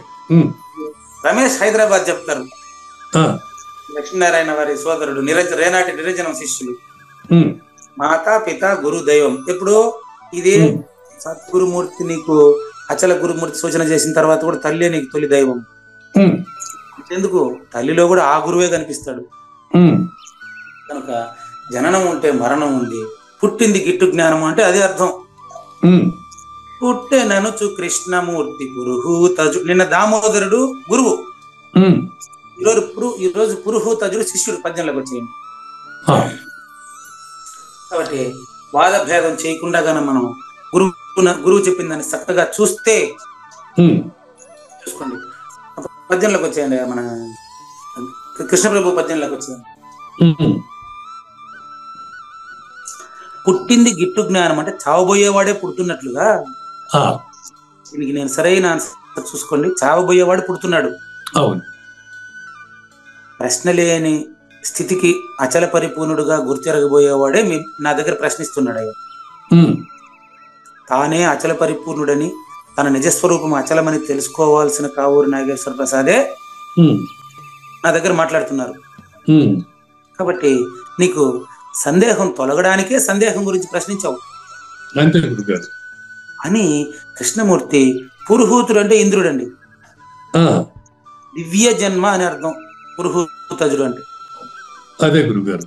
రమేష్ హైదరాబాద్ చెప్తారు, లక్ష్మీనారాయణ వారి సోదరుడు, రేనాటి నిరంజనం శిష్యులు, మాతా పిత గురు దైవం. ఎప్పుడు ఇది సద్గురుమూర్తి నీకు అచల గురుమూర్తి సూచన చేసిన తర్వాత కూడా తల్లి నీకు తొలి దైవం. ఎందుకు? తల్లిలో కూడా ఆ గురువే కనిపిస్తాడు కనుక జననం ఉంటే మరణం ఉంది, పుట్టింది గిట్టు జ్ఞానం అంటే అదే అర్థం. పుట్టెననుచు కృష్ణమూర్తి పురుహూతజు. నిన్న దామోదరుడు గురువు, ఈరోజు పురుహూతజుడు శిష్యుడు. పద్యంలోకి వచ్చేయండి. కాబట్టి వాద భేదం చేయకుండా గానే మనం గురువు చెప్పిన దాన్ని చక్కగా చూస్తే చూసుకోండి. పద్యంలోకి వచ్చేయండి, మన కృష్ణప్రభు పద్యంలోకి వచ్చేయండి. పుట్టింది గిట్టు జ్ఞానం అంటే చావబోయేవాడే పుడుతున్నట్లుగా, దీనికి నేను సరైన ఆన్సర్ చూసుకోండి. చావబోయేవాడు పుడుతున్నాడు. అవును. ప్రశ్న లేని స్థితికి అచల పరిపూర్ణుడుగా గుర్తిరగబోయేవాడే నా దగ్గర ప్రశ్నిస్తున్నాడు. అయ్యా తానే అచల పరిపూర్ణుడని, తన నిజస్వరూపం అచలమని తెలుసుకోవాల్సిన కావూరి నాగేశ్వర ప్రసాదే నా దగ్గర మాట్లాడుతున్నారు. కాబట్టి నీకు సందేహం తొలగడానికే సందేహం గురించి ప్రశ్నించావు అని కృష్ణమూర్తి. పురుహూతుడు అంటే ఇంద్రుడు అండి, దివ్య జన్మ అని అర్థం. పురుహూతజుడు అంటే అదే గురుగారు,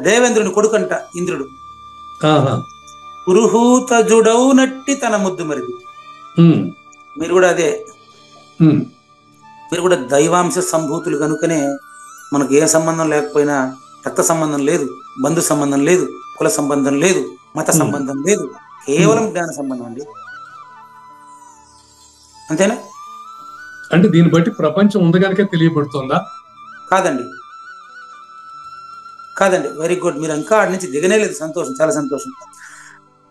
దేవేంద్రుని కొడుకంట ఇంద్రుడు. పురుహూతజుడౌనట్టి తన ముద్దు మరిది. మీరు కూడా అదే, మీరు కూడా దైవాంశ సంభూతులు కనుకనే మనకు ఏ సంబంధం లేకపోయినా, రక్త సంబంధం లేదు, బంధు సంబంధం లేదు, కుల సంబంధం లేదు, మత సంబంధం లేదు, కేవలం జ్ఞాన సంబంధం అండి. అంతేనా? అంటే దీన్ని బట్టి ప్రపంచం ఉంది కనుక తెలియబడుతుందా? కాదండి, కాదండి. Very good. మీరు ఇంకా ఆడి నుంచి దిగనే లేదు. సంతోషం, చాలా సంతోషం.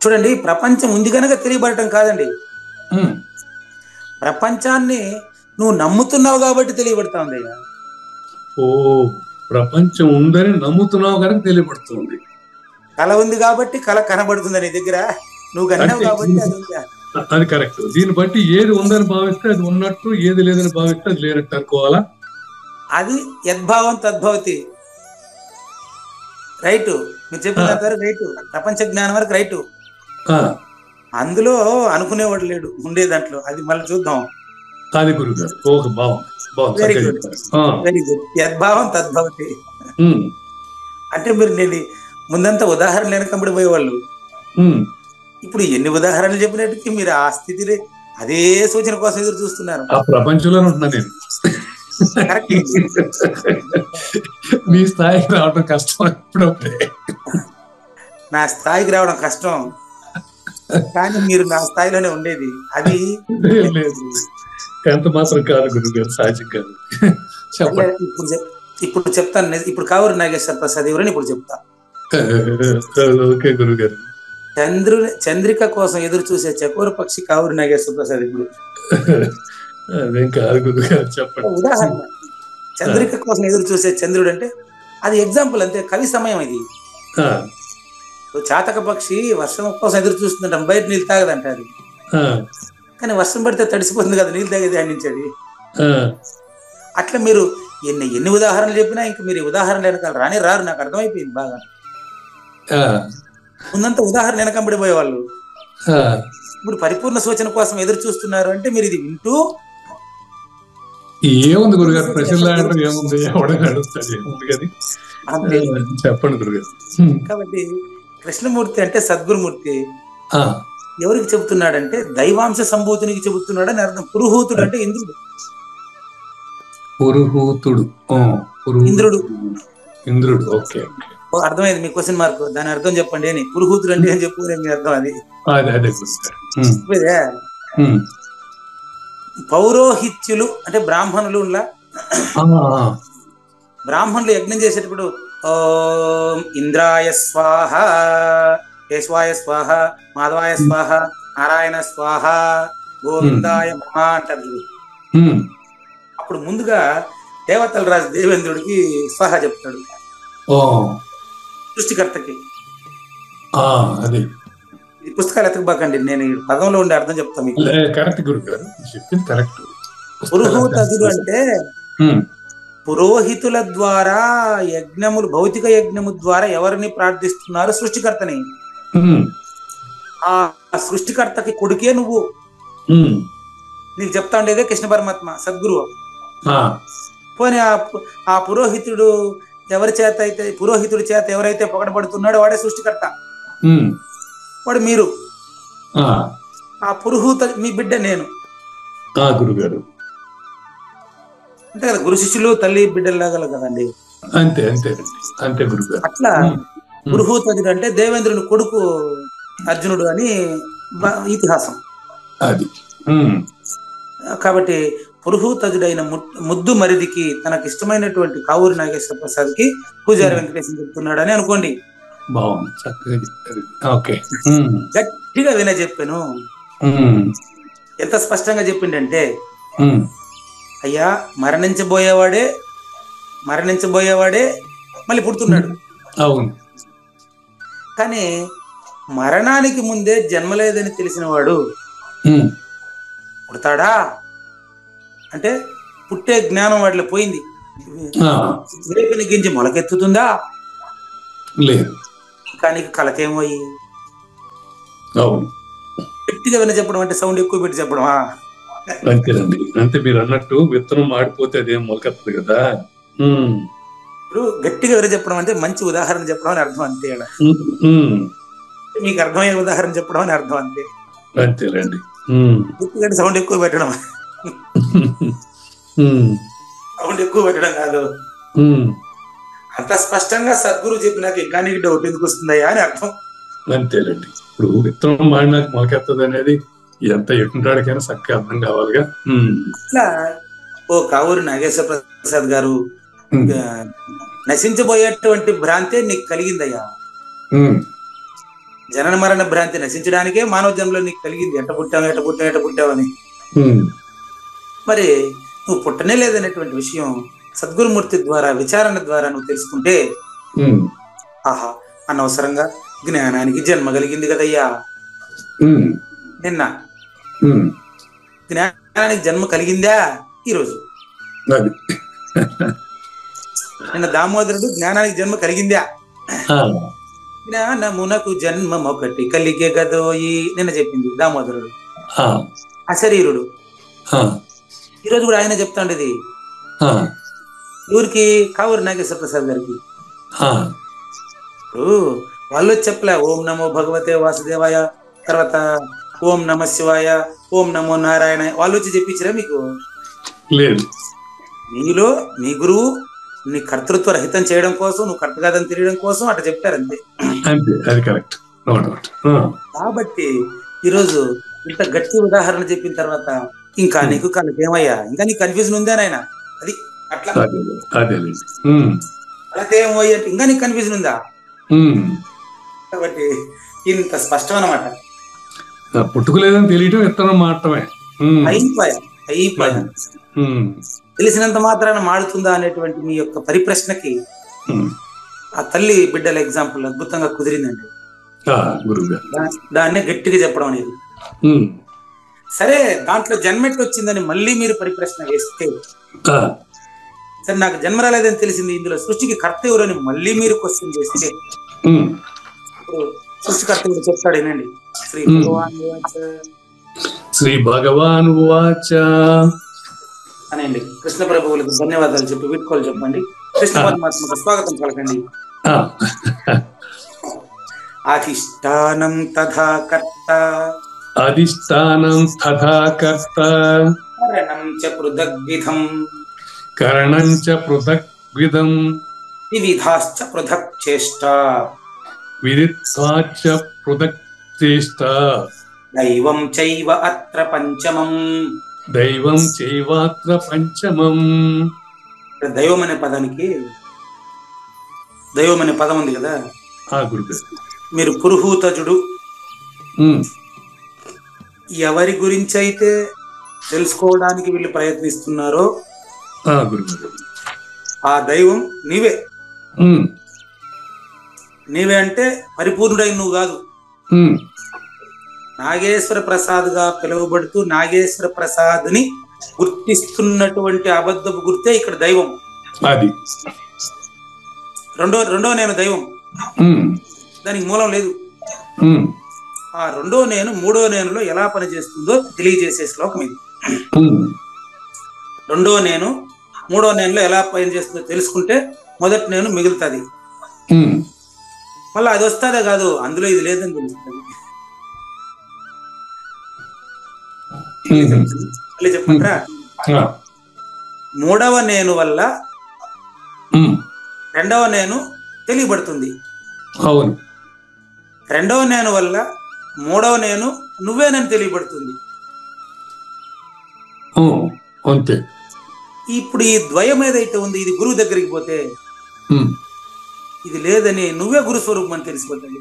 చూడండి, ప్రపంచం ఉంది కనుక తెలియబడటం కాదండి. ఉమ్, ప్రపంచాన్ని నువ్వు నమ్ముతున్నావు కాబట్టి తెలియబడతా ఉంది. ఓ, ప్రపంచం ఉందని నమ్ముతున్నావు కనుక తెలియబడుతుంది. కళ ఉంది కాబట్టి కళ కనబడుతుంది నీ దగ్గర. నువ్వు కన్నావు అంటే కాబట్టి అది ఉందా? అది కరెక్ట్. దీన్ని బట్టి ఏది ఉందని భావిస్తే అది ఉన్నట్టు, ఏది లేదని భావిస్తే అది లేనట్టు అనుకోవాలా? అది యద్భావం తద్భవతి. రైటు, మీరు చెప్పిన రైటు. ప్రపంచ జ్ఞానం వరకు రైటు. ఆ, అందులో అనుకునేవాడు లేడు, ఉండే దాంట్లో. అది మళ్ళీ చూద్దాం. అది గురుగారు. ఓకే, బాగుంది, బాగుంది. వెరీ చక్కగా గుడ్, చెప్పారు. ఆ, వెరీ గుడ్. యద్భావం తద్భవతి ఉమ్, అంటే మీరు నేను ముందంతా ఉదాహరణ వెనకంబడి పోయేవాళ్ళు. ఉమ్. ఇప్పుడు ఎన్ని ఉదాహరణలు చెప్పినట్టుకి మీరు ఆ స్థితిలో అదే సూచన కోసం ఎదురు చూస్తున్నారు. ఆ ప్రపంచంలోనే ఉంటున్నా నేను. కరెక్ట్. మీ స్థాయికి రావడం కష్టం అప్పుడప్పుడే. నా స్థాయికి రావడం కష్టం, కానీ మీరు నా స్థాయిలోనే ఉండేది. అది లేదు, ఎంత మాత్రం కాదు గురుగారు, సహజం కాదు. చెప్పండి. ఇప్పుడు చెప్తాను. ఇప్పుడు కావూరి నాగేశ్వర ప్రసాద్ ఎవరని ఇప్పుడు చెప్తా. ఓకే గురుగారు. చంద్రిక కోసం ఎదురు చూసే చకోర పక్షి కావూరి నాగేశ్వర ప్రసాద్. ఇప్పుడు అదేం కాదు గురుగారు, చెప్పండి. ఉదాహరణ, చంద్రిక కోసం ఎదురు చూసే చంద్రుడు అంటే అది ఎగ్జాంపుల్ అంతే. కవి సమయం ఇది. చాతక పక్షి వర్షం కోసం ఎదురు చూస్తుందంట, బయట నీళ్ళు తాగదంట అది. కానీ వర్షం పడితే తడిసిపోతుంది కదా, నీళ్ళు తాగేది అందించేది. అట్లా మీరు ఎన్ని ఉదాహరణలు చెప్పినా ఇంకా మీరు ఉదాహరణ వెనకాల రారు. నాకు అర్థమైపోయింది బాగా. ముందంతా ఉదాహరణ వెనకంబడిపోయేవాళ్ళు, ఇప్పుడు పరిపూర్ణ సూచన కోసం ఎదురు చూస్తున్నారు. అంటే మీరు ఇది వింటూ ఏముంది గురుగారు, ప్రశ్నలు అడగడం ఏముంది, ఎవడైనా అడుగుతాడు, ఏముంది కానీ చెప్పండి గురుగారు. కాబట్టి కృష్ణమూర్తి అంటే సద్గురుమూర్తి ఎవరికి చెబుతున్నాడంటే దైవాంశ సంభూతునికి చెబుతున్నాడని అర్థం. పురుహూతుడు అంటే ఇంద్రుడు. పురుహూతుడు, ఇంద్రుడు, ఇంద్రుడు. ఓకే, అర్థమైంది మీ క్వశ్చన్ మార్క్. దాని అర్థం చెప్పండి అని. పురుహూతుడు అంటే ఏం చెప్పుకునే మీ అర్థం అది. పౌరోహిత్యులు అంటే బ్రాహ్మణులు. బ్రాహ్మణులు యజ్ఞం చేసేటప్పుడు ఓం ఇంద్రాయ స్వాహ, కేశవాయ స్వాహ, మాధవాయ స్వాహ, నారాయణ స్వాహ, గోవిందాయ నమః అంటారు. అప్పుడు ముందుగా దేవతల రాజు దేవేంద్రుడికి స్వాహ చెప్తాడు, సృష్టికర్తకి. అది ఈ పుస్తకాలు ఎతకబాకండి, నేను ఈ పదంలో ఉండే అర్థం చెప్తాను మీకు. కరెక్ట్ గురుగారు, చెప్పింది కరెక్ట్. పురుహూతుడు అంటే పురోహితుల ద్వారా యజ్ఞములు, భౌతిక యజ్ఞము ద్వారా ఎవరిని ప్రార్థిస్తున్నారు? సృష్టికర్తని. ఆ సృష్టికర్తకి కొడుకే నువ్వు. నీకు చెప్తా ఉండేదే కృష్ణ పరమాత్మ, సద్గురువు. పోనీ ఆ పురోహితుడు ఎవరి చేత అయితే, పురోహితుడి చేత ఎవరైతే పొగడబడుతున్నాడో వాడే సృష్టికర్త. వాడు మీరు. ఆ పురోహిత మీ బిడ్డ నేను. గురుగారు అంతే కదా, గురు శిష్యులు తల్లి బిడ్డలాగల కదండి. అంతే అంతే అంతే గురుగారు. అట్లా పురుహూతుడు అంటే దేవేంద్రుని కొడుకు అర్జునుడు అని ఇతిహాసం అది. కాబట్టి పురుహూతుడైన ముద్దు మరిదికి తనకు ఇష్టమైనటువంటి కావూరి నాగేశ్వర ప్రసాద్ కి పూజారి వెంకటేశ్వర చెప్తున్నాడు అని అనుకోండి. బాగుంది, చక్కగా చెప్పారు. ఓకే, గట్టిగా విన చెప్పాను. ఎంత స్పష్టంగా చెప్పిండంటే, అయ్యా మరణించబోయేవాడే మళ్ళీ పుడుతున్నాడు. అవును. కానీ మరణానికి ముందే జన్మలేదని తెలిసిన వాడు పుడతాడా అంటే పుట్టే జ్ఞానం వాటిలో పోయింది. వేపిన గింజ మొలకెత్తుతుందా? లేదు. కానీ కలకేమోయి. అవును. గట్టిగా విన చెప్పడం అంటే సౌండ్ ఎక్కువ పెట్టి చెప్పడమా? అంతేనండి. అంటే మీరు అన్నట్టు విత్తనం మాడిపోతే అదేం మొలకెత్తదు కదా. ఇప్పుడు గట్టిగా విన చెప్పడం అంటే మంచి ఉదాహరణ చెప్పడం అని అర్థం. అంతే. మీకు అర్థమయ్యే ఉదాహరణ చెప్పడం అని అర్థం. అంతే. అంతేలేండి. గట్టిగా సౌండ్ ఎక్కువ పెట్టడం. సౌండ్ ఎక్కువ పెట్టడం కాదు. అంత స్పష్టంగా సద్గురు చెప్పినాక ఇంకా నీకు డౌట్ ఎందుకు వస్తుందయ్యా అని అర్థం. అంతేలేండి. ఇప్పుడు విత్తనం మాడినాక మొలకెత్తది అనేది ఎంత ఎటుంటాడికైనా చక్కగా అర్థం కావాలిగా. ఇట్లా ఓ కావూరి నాగేశ్వర ప్రసాద్ గారు, నశించబోయేటువంటి భ్రాంతే నీకు కలిగిందయ్యా. జనన మరణ భ్రాంతి నశించడానికే మానవ జన్మలో నీకు కలిగింది. ఎట్ట పుట్టావని. మరి నువ్వు పుట్టనే లేదనేటువంటి విషయం సద్గురుమూర్తి ద్వారా విచారణ ద్వారా నువ్వు తెలుసుకుంటే, ఆహా, అనవసరంగా జ్ఞానానికి జన్మ కలిగింది కదయ్యా. నిన్న జ్ఞానానికి జన్మ కలిగిందా? ఈరోజు నిన్న దామోదరుడు జ్ఞానానికి జన్మ కలిగిందా? జ్ఞానమునకు జన్మమొకటి కలిగే గదోయి నిన్న చెప్పింది దామోదరుడు. అశరీరుడు ఈరోజు కూడా ఆయన చెప్తాండి. ఇది ఎవరికి? కావూరి నాగేశ్వర ప్రసాద్ గారికి. ఇప్పుడు వాళ్ళు చెప్పలే ఓం నమో భగవతే వాసుదేవాయ, తర్వాత ఓం నమ శివాయ, ఓం నమో నారాయణ, వాళ్ళు వచ్చి చెప్పించరా మీకు? లేదు. నీలో నీ గురువు నీ కర్తృత్వ రహితం చేయడం కోసం, నువ్వు కరెక్ట్ కాదని తెలియడం కోసం అట్లా చెప్తారు అంతే. అది కరెక్ట్. కాబట్టి ఈరోజు ఇంత గట్టి ఉదాహరణ చెప్పిన తర్వాత ఇంకా నీకు ఏమయ్యా, ఇంకా నీకు కన్ఫ్యూజన్ ఉందా నాయన? అది అట్లా ఏమయ్యా, ఇంకా నీకు కన్ఫ్యూజన్ ఉందా? కాబట్టి ఇంత స్పష్టం అన్నమాట. పుట్టుకోలేదని తెలియటం విత్తనం మాత్రమే. అయిపోయా తెలిసినంత మాత్రాన మాడుతుందా అనేటువంటి మీ యొక్క పరిప్రశ్నకి ఆ తల్లి బిడ్డల ఎగ్జాంపుల్ అద్భుతంగా కుదిరిందండి. దాన్నే గట్టిగా చెప్పడం అనేది. సరే, దాంట్లో జన్మెట్ వచ్చిందని మళ్ళీ మీరు పరిప్రశ్న వేస్తే, సరే నాకు జన్మ రాలేదని తెలిసింది, ఇందులో సృష్టికి కర్త ఎవరని మళ్ళీ మీరు క్వశ్చన్ చేస్తే, ఇప్పుడు సృష్టికర్త ఎవరు చెప్తాడు వినండి. శ్రీ భగవాన్ వాచ అనండి. కృష్ణ ప్రభువులకు ధన్యవాదాలు చెప్పి వీడ్కోలు చెప్పండి. కృష్ణ పరమాత్మకు స్వాగతం పలకండి. అధిష్టానం తథా కర్త, అధిష్టానం తథా కర్త, కరణం చ పృథగ్విధం, కరణం చ పృథగ్విధం, వివిధాశ్చ పృథక్ చేష్ట, విదిత్వాశ్చ పృథక్ చేష్ట, దైవం చైవ అత్ర పంచమం, దైవం చైవాత్ర పంచమం. దైవం అనే పదానికి దైవం అనే పదం ఉంది కదా. మీరు పురుహూతజుడు ఎవరి గురించి అయితే తెలుసుకోవడానికి వీళ్ళు ప్రయత్నిస్తున్నారో ఆ దైవం నీవే. నీవే అంటే పరిపూర్ణుడైన నువ్వు కాదు. నాగేశ్వర ప్రసాద్ గా పిలువబడుతూ నాగేశ్వర ప్రసాద్ ని గుర్తిస్తున్నటువంటి అబద్ధపు గుర్తే ఇక్కడ దైవం. అది రెండో నేను దైవం, దానికి మూలం లేదు. ఆ రెండో నేను మూడో నేనులో ఎలా పనిచేస్తుందో తెలియజేసే శ్లోకం ఇది. రెండో నేను మూడో నేనులో ఎలా పనిచేస్తుందో తెలుసుకుంటే మొదటి నేను మిగులుతుంది. మళ్ళీ అది వస్తుందే కాదు, అందులో ఇది లేదని తెలుస్తుంది. చెప్పంటారా? మూడవ నేను వల్ల రెండవ నేను తెలియబడుతుంది. అవును. రెండవ నేను వల్ల మూడవ నేను నువ్వేనని తెలియబడుతుంది. అంతే. ఇప్పుడు ఈ ద్వయం ఏదైతే ఉంది, ఇది గురువు దగ్గరికి పోతే ఇది లేదని నువ్వే గురు స్వరూపం అని తెలిసిపోతుంది.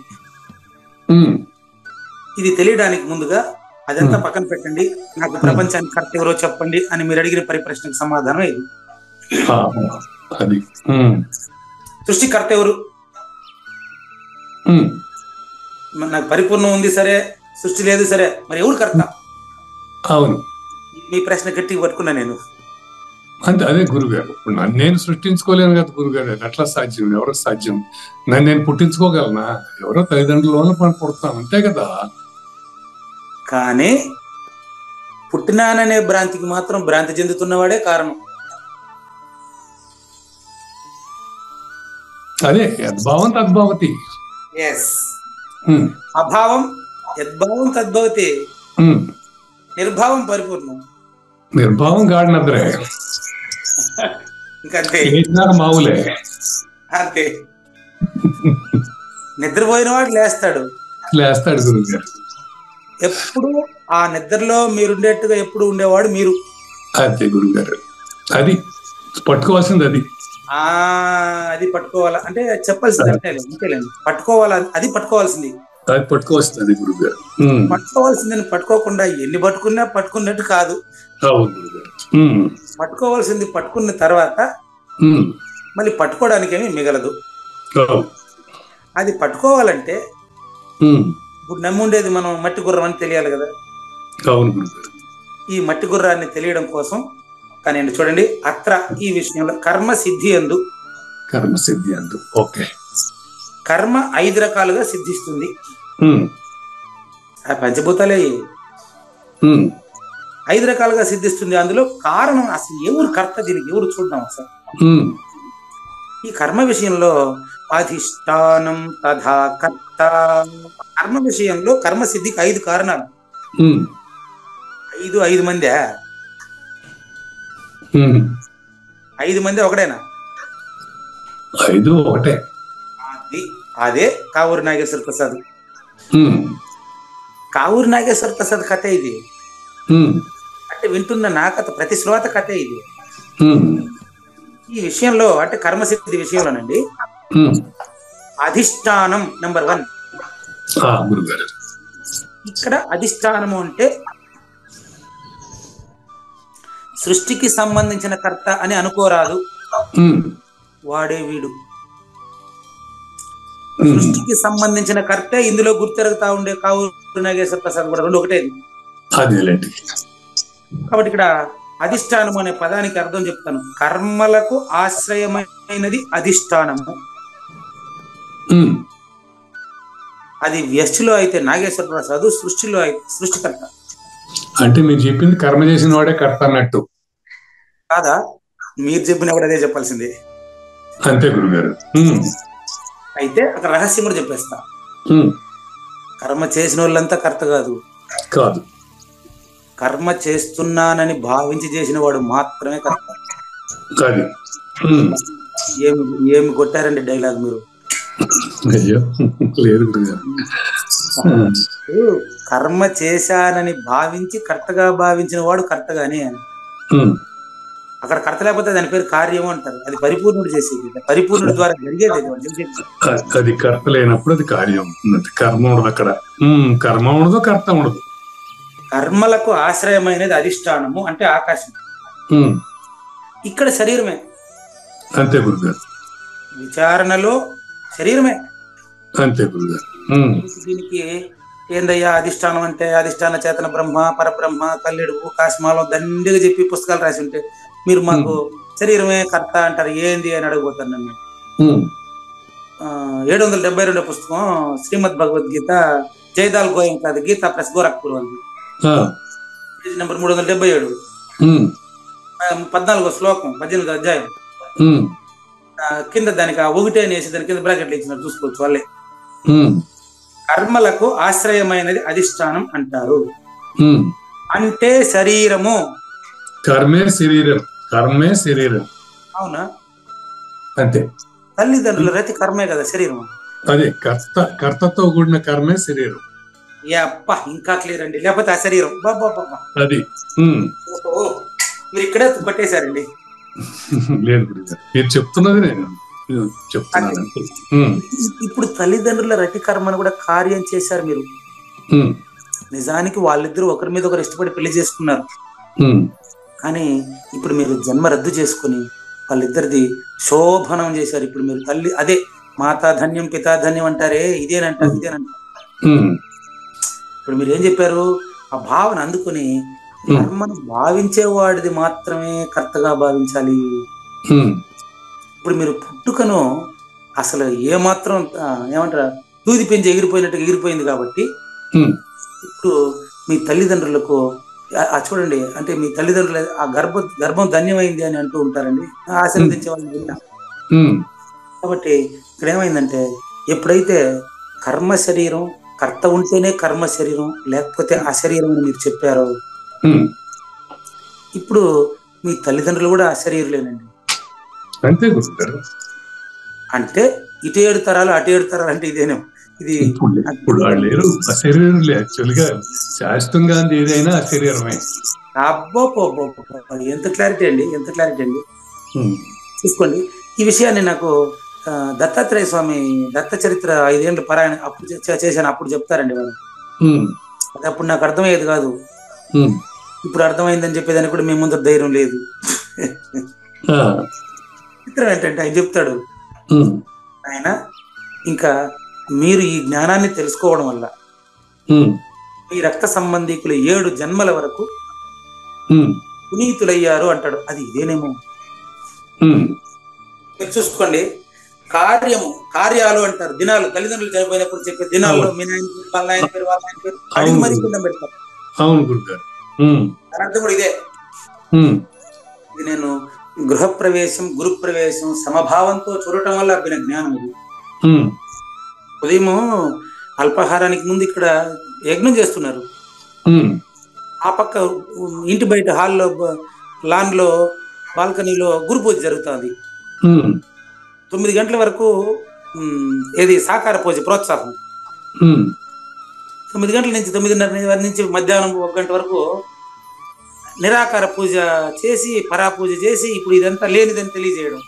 ఇది తెలియడానికి ముందుగా అదంతా పక్కన పెట్టండి, నాకు ప్రపంచానికి కర్త ఎవరో చెప్పండి అని మీరు అడిగిన పరిప్రశ్నకు సమాధానం ఇది. సృష్టికర్త ఎవరు? నాకు పరిపూర్ణం ఉంది సరే, సృష్టి లేదు సరే, మరి ఎవరు కర్త? అవును. మీ ప్రశ్న గట్టిగా పట్టుకున్నా నేను. అంటే అదే గురుగారు, నేను సృష్టించుకోలేను కదా గురుగారు, అట్లా సాధ్యం? ఎవరో సాధ్యం? నన్ను నేను పుట్టించుకోగలనా? ఎవరో తల్లిదండ్రుల పుడతాను, అంతే కదా. కానీ పుట్టినాననే భ్రాంతికి మాత్రం భ్రాంతి చెందుతున్నవాడే కారణం. అదే యద్భావం తద్భవతి. అభావం యద్భావం తద్భవతి, నిర్భావం పరిపూర్ణం. నిర్భావం గాడినద్రే, ఇంకంతే. మావులే అంతే. నిద్రపోయిన వాడు లేస్తాడు గురువు గారు. ఎప్పుడు ఆ నిద్రలో మీరుండేట్టుగా ఎప్పుడు ఉండేవాడు మీరు. అంతే గురుగారు, అది పట్టుకోవాల్సింది అది. అది పట్టుకోవాలా అంటే చెప్పాల్సింది అంతేలేండి. పట్టుకోవాలా, అది పట్టుకోవాల్సింది. అది పట్టుకోవాల్సింది గురుగారు. పట్టుకోవాల్సిందని పట్టుకోకుండా ఎన్ని పట్టుకున్నా పట్టుకున్నట్టు కాదు. అవును గురుగారు. పట్టుకోవాల్సింది పట్టుకున్న తర్వాత మళ్ళీ పట్టుకోవడానికి ఏమీ మిగలదు. అది పట్టుకోవాలంటే ఇప్పుడు నమ్ముండేది మనం మట్టి గుర్రం అని తెలియాలి కదా. అవును గురుగారు. ఈ మట్టి గుర్రాన్ని తెలియడం కోసం కానీ చూడండి, అత్ర ఈ విషయంలో కర్మ సిద్ధి అందు, ఓకే, కర్మ 5 రకాలుగా సిద్ధిస్తుంది. ఆ పంచభూతాలే 5 రకాలుగా సిద్ధిస్తుంది. అందులో కారణం అసలు ఎవరు కర్త, దీనికి ఎవరు చూద్దాం అసలు. ఈ కర్మ విషయంలో అధిష్టానం తథా కర్త. కర్మ విషయంలో కర్మ సిద్ధికి 5 కారణాలు. 5 మంది 5 మంది ఒకటేనా? 5 ఒకటే. అదే కావూరి నాగేశ్వర ప్రసాద్. కావూరి నాగేశ్వర ప్రసాద్ కథే ఇది. అంటే వింటున్న నా కథ, ప్రతి శ్రోత కథే ఇది. ఈ విషయంలో అంటే కర్మసిద్ధి విషయంలోనండి అధిష్టానం నెంబర్ 1. ఇక్కడ అధిష్టానము అంటే సృష్టికి సంబంధించిన కర్త అని అనుకోరాదు. వాడే వీడు సృష్టికి సంబంధించిన కర్తే ఇందులో గుర్తెరుగుతా ఉండే కావూరి నాగేశ్వర ప్రసాద్ కూడా 2 ఒకటే. కాబట్టి ఇక్కడ అధిష్టానం అనే పదానికి అర్థం చెప్తాను. కర్మలకు ఆశ్రయమైనది అధిష్టానము. అది వ్యష్టిలో అయితే నాగేశ్వర ప్రసాద్, సృష్టిలో అయితే సృష్టికర్త. అంటే మీరు చెప్పింది కర్మ చేసిన వాడే కర్త అన్నట్టు కాదా? మీరు చెప్పిన కూడా అదే చెప్పాల్సిందే. అంతే గురుగారు. అయితే అక్కడ రహస్యం కూడా చెప్పేస్తా. కర్మ చేసిన వాళ్ళంతా కర్త కాదు. కర్మ చేస్తున్నానని భావించి చేసిన వాడు మాత్రమే కర్త. ఏమి కొట్టారండి డైలాగ్ మీరు. కర్మ చేశానని భావించి కర్తగా భావించిన వాడు కర్తగానే. అక్కడ కర్త లేకపోతే దాని పేరు కార్యము అంటారు. అది పరిపూర్ణుడు చేసేది, పరిపూర్ణుడి ద్వారా జరిగేది. అది కర్త లేనప్పుడు అది కార్యం. కర్మ ఉండదు అక్కడ. కర్మ ఉండదు, కర్త ఉండదు. కర్మలకు ఆశ్రయమైనది అధిష్టానము అంటే ఆకాశం. ఇక్కడ శరీరమే. అంతే గురుగారు. విచారణలో శరీరమే. అంతే గురుగారు. దీనికి ఏందయ్యా అధిష్టానం అంటే, అధిష్టాన చేతన బ్రహ్మ, పరబ్రహ్మ, కల్లెడుపు, కాశ్మాలం దండిగా చెప్పి పుస్తకాలు రాసి ఉంటే మీరు మాకు శరీరమే కర్త అంటారు ఏంది అని అడగబోతాను నన్ను. 772 పుస్తకం శ్రీమద్ భగవద్గీత, జైదాల్ గోయంకాది గీతా ప్రెస్ గోరఖ్పూర్ వాళ్ళది, పేజీ నెంబర్ 377, 14వ శ్లోకం, 18వ అధ్యాయం కింద దానికి 1 అనేసి దాని కింద బ్రాకెట్లు ఇచ్చినారు, చూసుకోవచ్చు వాళ్ళే. కర్మలకు ఆశ్రయమైనది అధిష్టానం అంటారు. అంటే శరీరము. కర్మే శరీరం. కర్మే శరీరం. అవునా? అంతే. తల్లిదండ్రుల రతి కర్మే కదా శరీరం. అదే కర్తతో కూడిన కర్మే శరీరం. ఇంకా క్లియర్ అండి. లేకపోతే ఆ శరీరం అది మీరు ఇక్కడే పట్టేశారండి. లేదు మీరు చెప్తున్నది నేను చెప్తున్నాను. ఇప్పుడు తల్లిదండ్రుల రతి కర్మను కూడా కార్యం చేశారు మీరు. నిజానికి వాళ్ళిద్దరూ ఒకరి మీద ఒకరు ఇష్టపడి పెళ్లి చేసుకున్నారు. కానీ ఇప్పుడు మీరు జన్మ రద్దు చేసుకుని వాళ్ళిద్దరిది శోభనం చేశారు. ఇప్పుడు మీరు తల్లి అదే మాతా ధన్యం పితా ధన్యం అంటారే, ఇదేనంటారు. ఇప్పుడు మీరు ఏం చెప్పారు? ఆ భావన అందుకుని కర్మను భావించేవాడిది మాత్రమే కర్తగా భావించాలి. ఇప్పుడు మీరు పుట్టుకను అసలు ఏమాత్రం ఏమంటారు దూది పెంచి ఎగిరిపోయినట్టుగా ఎగిరిపోయింది కాబట్టి ఇప్పుడు మీ తల్లిదండ్రులకు చూడండి, అంటే మీ తల్లిదండ్రులు ఆ గర్భం ధన్యమైంది అని అంటూ ఉంటారండి, ఆశీర్వదించే వాళ్ళు. కాబట్టి ఇక్కడ ఏమైందంటే ఎప్పుడైతే కర్మ శరీరం కర్త ఉంటేనే కర్మ శరీరం, లేకపోతే అశరీరం అని మీరు చెప్పారో, ఇప్పుడు మీ తల్లిదండ్రులు కూడా అశరీరులేనండి. అంతే. అంటే ఇటు 7 తరాలు అటు 7 తరాలు అంటే ఇదేనే. ఇది ఇప్పుడు వాళ్ళు లేరు, అశరీరులే. యాక్చువల్ గా శాస్త్రంగా ఏదైనా అశరీరమే. అబ్బో ఎంత క్లారిటీ అండి, ఎంత క్లారిటీ అండి. చూసుకోండి ఈ విషయాన్ని నాకు దత్తాత్రేయ స్వామి దత్త చరిత్ర 5 ఏళ్ళు పారాయణ అప్పుడు చేశాను, అప్పుడు చెప్తారండి వాళ్ళు. అది అప్పుడు నాకు అర్థమయ్యేది కాదు, ఇప్పుడు అర్థమైందని చెప్పేదానికి కూడా మీ ముందు ధైర్యం లేదు. చిత్రం ఏంటంటే ఆయన చెప్తాడు, ఆయన ఇంకా మీరు ఈ జ్ఞానాన్ని తెలుసుకోవడం వల్ల మీ రక్త సంబంధికులు 7 జన్మల వరకు పునీతులయ్యారు అంటాడు. అది ఇదేనేమో. మీరు చూసుకోండి, కార్యాలు అంటారు, దినాలు, తల్లిదండ్రులు చనిపోయినప్పుడు చెప్పే దినాల్లో మీ నాయన పేరు, వాళ్ళ నాయన పేరు, వాళ్ళ నాయన పేరు అడిగి మరీ పిండం పెడతారు. అవును గురుగారు. దాని అర్థం కూడా ఇదే. ఇది నేను గృహప్రవేశం, గురుప్రవేశం సమభావంతో చూడటం వల్ల అబ్బిన జ్ఞానం ఇది. ఉదయం అల్పాహారానికి ముందు ఇక్కడ యజ్ఞం చేస్తున్నారు, ఆ పక్క ఇంటి బయట హాల్లో లాన్ లో బాల్కనీలో గురు పూజ జరుగుతుంది. 9 గంటల వరకు ఏది సాకార పూజ ప్రోత్సాహం. 9 గంటల నుంచి 9:30 నుంచి మధ్యాహ్నం 1 గంట వరకు నిరాకార పూజ చేసి పరా పూజ చేసి ఇప్పుడు ఇదంతా లేనిదని తెలియజేయడం.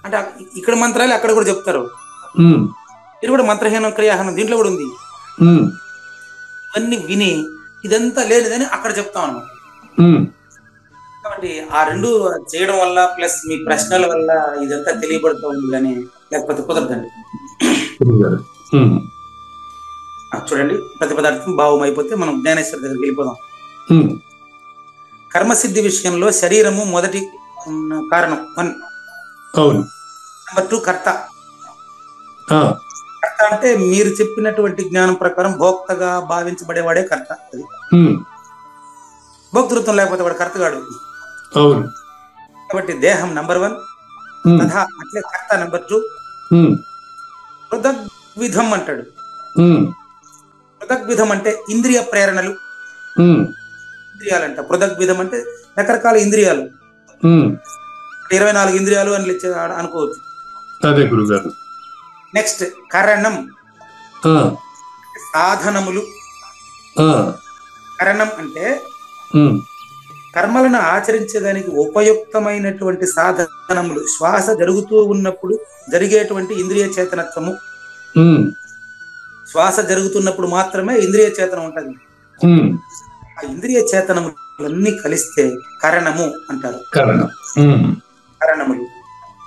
అంటే ఇక్కడ మంత్రాలు అక్కడ కూడా చెప్తారు, ఇది కూడా మంత్రహీనం క్రియాహీనం దీంట్లో కూడా ఉంది. ఇవన్నీ విని ఇదంతా లేనిదని అక్కడ చెప్తాం అన్నమాట. కాబట్టి ఆ 2 చేయడం వల్ల ప్లస్ మీ ప్రశ్నల వల్ల ఇదంతా తెలియబడుతూ ఉంది, కానీ లేకపోతే కుదరదండి. చూడండి, ప్రతి పదార్థం భావం అయిపోతే మనం జ్ఞానేశ్వరి దగ్గరికి వెళ్ళిపోదాం. కర్మసిద్ధి విషయంలో శరీరము మొదటి కారణం 1. నెంబర్ 2 కర్త. కర్త అంటే మీరు చెప్పినటువంటి జ్ఞానం ప్రకారం భోక్తగా భావించబడేవాడే కర్త. అది భోక్తృత్వం లేకపోతే వాడు కర్తగాడు. కాబట్టి దేహం నంబర్ 1, అట్లే కర్త నంబర్ 2. పృథగ్విధం అంటాడు. పృథగ్విధం అంటే ఇంద్రియ ప్రేరణలు, ఇంద్రియాలంట. పృథగ్విధం అంటే రకరకాల ఇంద్రియాలు, 24 ఇంద్రియాలు అని అనుకోవచ్చు. అదే గురుగారు. నెక్స్ట్ కరణం, సాధనములు. కరణం అంటే కర్మలను ఆచరించేదానికి ఉపయుక్తమైనటువంటి సాధనములు. శ్వాస జరుగుతూ ఉన్నప్పుడు జరిగేటువంటి ఇంద్రియ చేతనత్వము. శ్వాస జరుగుతున్నప్పుడు మాత్రమే ఇంద్రియ చేతనం ఉంటుంది. ఆ ఇంద్రియ చేతనములన్నీ కలిస్తే కరణము అంటారు, కరణములు.